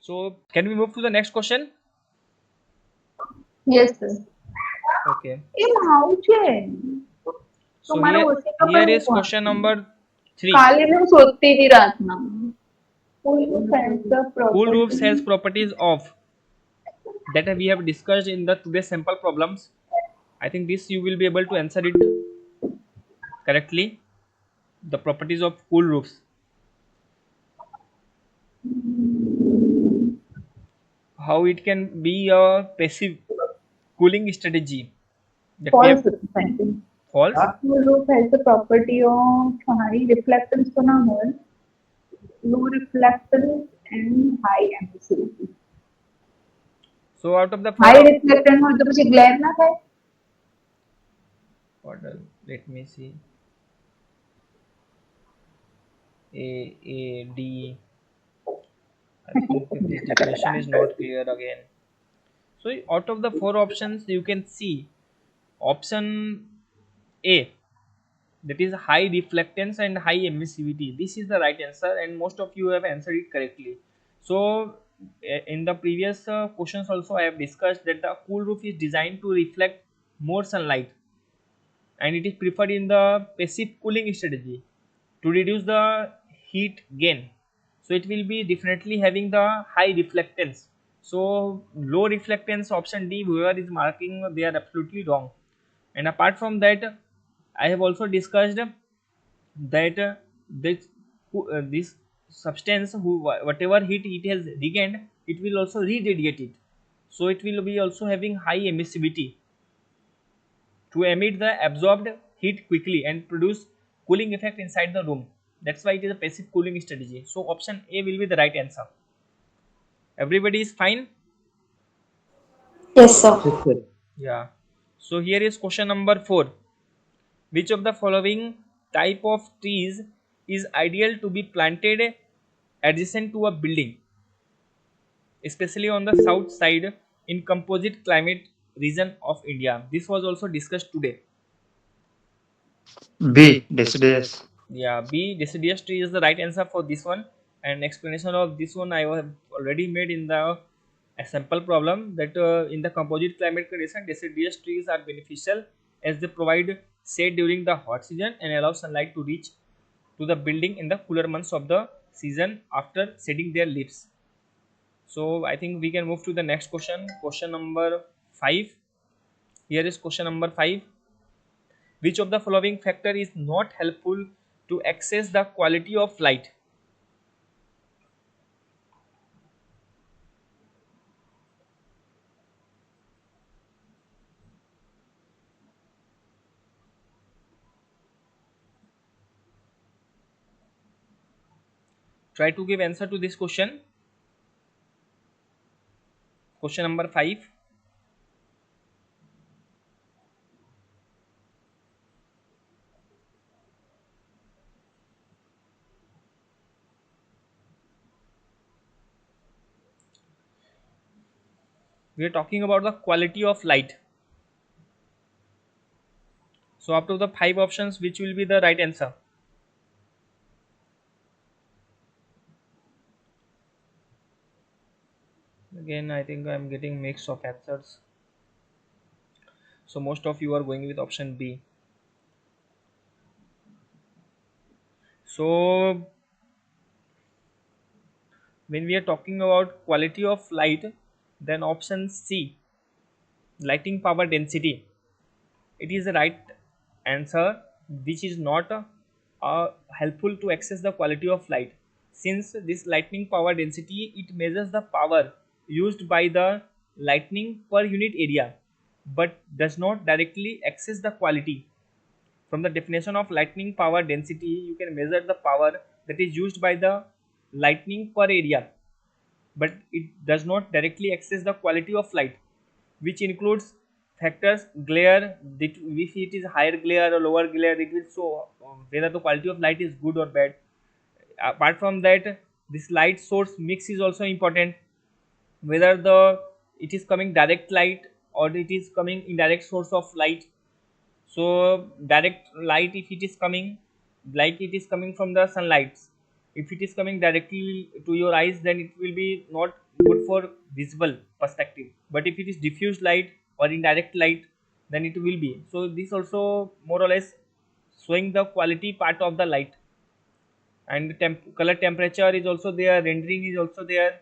[SPEAKER 1] So can we move to the next question?
[SPEAKER 3] Yes, sir.
[SPEAKER 1] Okay.
[SPEAKER 3] એ માવું છે તો
[SPEAKER 1] So
[SPEAKER 3] મારે
[SPEAKER 1] here
[SPEAKER 3] ઓછી ખબર
[SPEAKER 1] here
[SPEAKER 3] હું
[SPEAKER 1] is question number 3.
[SPEAKER 3] કાલે હું શોધતી હતી રાતના કોઈ sensor
[SPEAKER 1] Cool roofs
[SPEAKER 3] property
[SPEAKER 1] has properties of that we have discussed in the today's sample problems. I think this you will be able to answer it correctly. The properties of cool roofs. How it can be a passive cooling strategy that we have.
[SPEAKER 3] false something.
[SPEAKER 1] False.
[SPEAKER 3] Cool roof has the property of high reflectance તો ના હોય low reflectance and high emissivity.
[SPEAKER 1] So out of the
[SPEAKER 3] High
[SPEAKER 1] four of
[SPEAKER 3] reflectance હોય તો પછી glare ના થાય.
[SPEAKER 1] what let me see. A D. I think this definition is not clear again. So out of the four options you can see option A, that is high reflectance and high emissivity. This is the right answer, and most of you have answered it correctly. So in the previous questions also I have discussed that the cool roof is designed to reflect more sunlight, and it is preferred in the passive cooling strategy to reduce the heat gain. So it will be definitely having the high reflectance. So low reflectance option D, whoever is marking, they are absolutely wrong. And apart from that, I have also discussed that this substance whatever heat it has regained, it will also re-radiate it. So it will be also having high emissivity to emit the absorbed heat quickly and produce cooling effect inside the room. That's why it is a passive cooling strategy. So option A will be the right answer. Everybody is fine?
[SPEAKER 2] Yes, sir.
[SPEAKER 5] Yes, sir.
[SPEAKER 1] Yeah. So here is question number 4. Which of the following type of trees is ideal to be planted adjacent to a building, especially on the south side in composite climate region of India? This was also discussed today.
[SPEAKER 5] B. Deciduous.
[SPEAKER 1] Yeah, B, deciduous tree is the right answer for this one. And explanation of this one I have already made in the sample problem that in the composite climate condition, deciduous trees are beneficial as they provide shade during the hot season and allow sunlight to reach to the building in the cooler months of the season after shedding their leaves. So I think we can move to the next question. Question number 5. Here is question number 5. Which of the following factor is not helpful to access the quality of light? Try to give answer to this question. Question number 5. We are talking about the quality of light. So out of the 5 options, which will be the right answer? Again, I think I am getting mix of answers. So most of you are going with option B. So when we are talking about quality of light, then option C, lighting power density, it is the right answer, which is not helpful to access the quality of light. Since this lightning power density, it measures the power used by the lightning per unit area, but does not directly access the quality. From the definition of lightning power density, you can measure the power that is used by the lightning per area, but it does not directly access the quality of light, which includes factors glare, if it is higher glare or lower glare, it will show whether the quality of light is good or bad. Apart from that, this light source mix is also important, whether the it is coming direct light or it is coming indirect source of light. So direct light, if it is coming like it is coming from the sunlight, if it is coming directly to your eyes, then it will be not good for visible perspective. But if it is diffused light or indirect light, then it will be. So this also more or less showing the quality part of the light. And color temperature is also there, rendering is also there.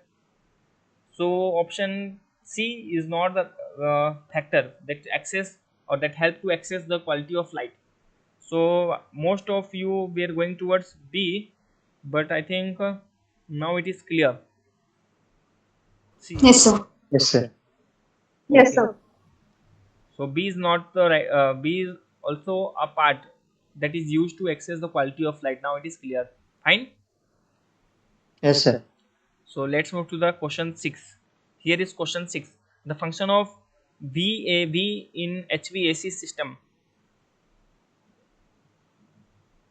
[SPEAKER 1] So option C is not the factor that access or that help to access the quality of light. So most of you were going towards B, but I think now it is clear. C.
[SPEAKER 2] Yes, sir.
[SPEAKER 5] Yes, sir.
[SPEAKER 3] Yes,
[SPEAKER 1] Okay.
[SPEAKER 3] sir.
[SPEAKER 1] So B is not the right. B is also a part that is used to access the quality of light. Now it is clear. Fine.
[SPEAKER 5] Yes, sir.
[SPEAKER 1] So let's move to the question 6. Here is question 6. The function of VAV in HVAC system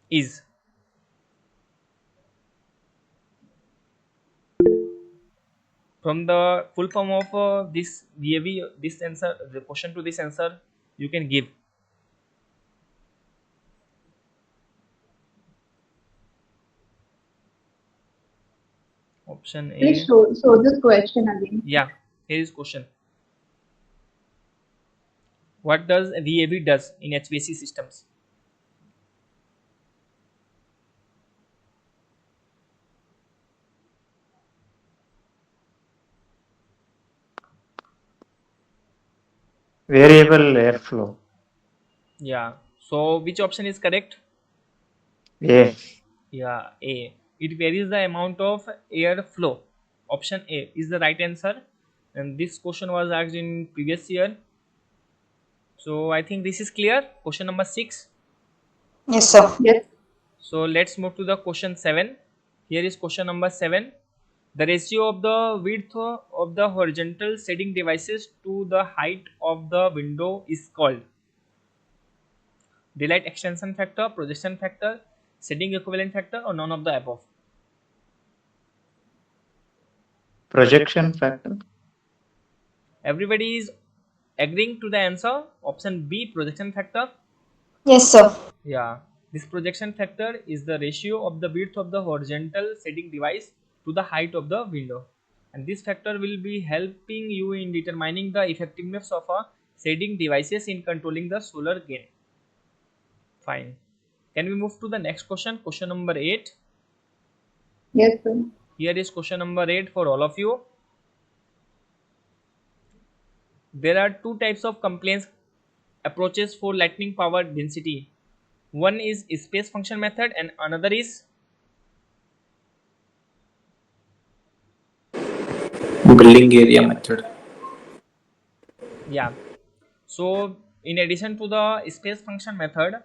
[SPEAKER 1] is. From the full form of this VAV, this answer, the question to this answer, you can give. Option
[SPEAKER 3] Please
[SPEAKER 1] A.
[SPEAKER 3] show this question again.
[SPEAKER 1] Yeah, here is question. What does VAV does in HVAC systems?
[SPEAKER 5] Variable airflow.
[SPEAKER 1] Yeah. So which option is correct?
[SPEAKER 5] A.
[SPEAKER 1] Yeah, A. It varies the amount of air flow. Option A is the right answer. And this question was asked in previous year. So I think this is clear. Question number 6.
[SPEAKER 2] Yes, sir.
[SPEAKER 3] Yes.
[SPEAKER 1] So let's move to the question 7. Here is question number 7. The ratio of the width of the horizontal shading devices to the height of the window is called daylight extension factor, projection factor, shading equivalent factor, or none of the above.
[SPEAKER 5] Projection factor.
[SPEAKER 1] Everybody is agreeing to the answer. Option B, projection factor.
[SPEAKER 2] Yes, sir.
[SPEAKER 1] Yeah, this projection factor is the ratio of the width of the horizontal shading device to the height of the window. and this factor will be helping you in determining the effectiveness of a shading devices in controlling the solar gain. Fine. Can we move to the next question? Question number 8.
[SPEAKER 3] Yes, sir.
[SPEAKER 1] Here is question number 8 for all of you. There are two types of compliance approaches for lightning power density. One is space function method and another is,
[SPEAKER 4] Building area method.
[SPEAKER 1] yeah. So in addition to the space function method,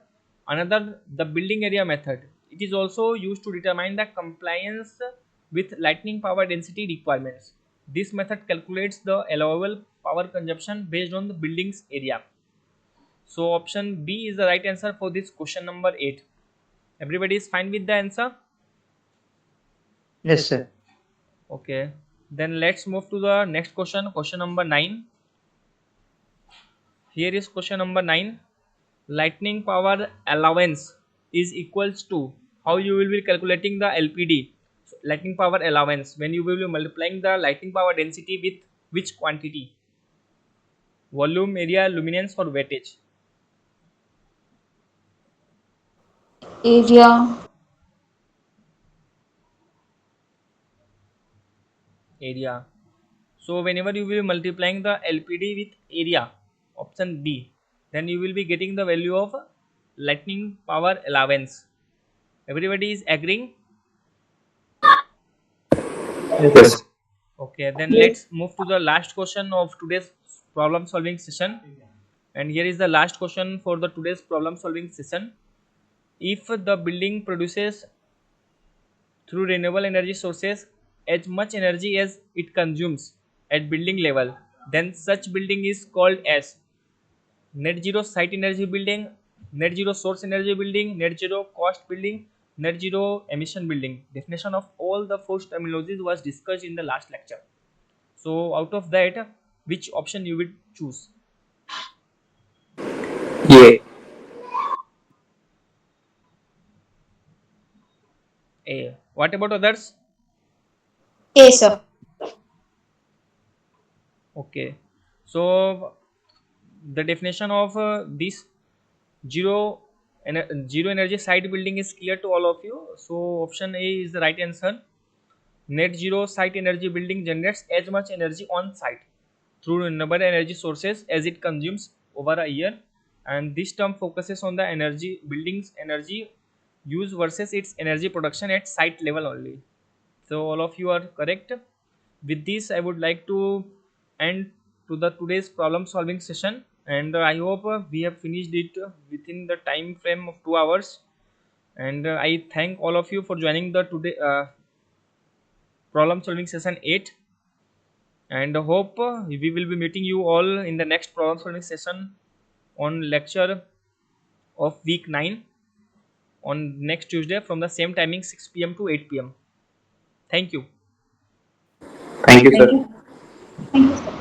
[SPEAKER 1] another the building area method. It is also used to determine the compliance with lightning power density requirements. This method calculates the allowable power consumption based on the building's area. So option B is the right answer for this question number 8. Everybody is fine with the answer?
[SPEAKER 5] Yes, sir.
[SPEAKER 1] Okay. Then let's move to the next question, question number 9. Here is question number 9. Lightning power allowance is equals to, how you will be calculating the LPD, so lightning power allowance, when you will be multiplying the lightning power density with which quantity? Volume, area, luminance or wattage?
[SPEAKER 2] Area.
[SPEAKER 1] Area. So whenever you will be multiplying the LPD with area, option B, then you will be getting the value of lightning power allowance. Everybody is agreeing?
[SPEAKER 4] Yes.
[SPEAKER 1] Okay, then let's move to the last question of today's problem solving session. And here is the last question for the today's problem solving session. If the building produces through renewable energy sources as much energy as it consumes at building level, then such building is called as net zero site energy building, net zero source energy building, net zero cost building, net zero emission building. Definition of all the four terminologies was discussed in the last lecture. So out of that, which option you will choose?
[SPEAKER 4] Yeah.
[SPEAKER 1] A. What about others?
[SPEAKER 2] A, sir.
[SPEAKER 1] Okay. So the definition of this zero zero energy site building is clear to all of you. So option A is the right answer. Net zero site energy building generates as much energy on site through renewable energy sources as it consumes over a year, and this term focuses on the energy building's energy use versus its energy production at site level only. So all of you are correct. With this I would like to end to the today's problem solving session, and I hope we have finished it within the time frame of 2 hours. And I thank all of you for joining the today problem solving session 8, and hope we will be meeting you all in the next problem solving session on lecture of week 9 on next Tuesday from the same timing 6 p.m. to 8 p.m. Thank you.
[SPEAKER 4] Thank you,
[SPEAKER 3] Thank
[SPEAKER 4] sir.
[SPEAKER 3] you. Thank you, sir.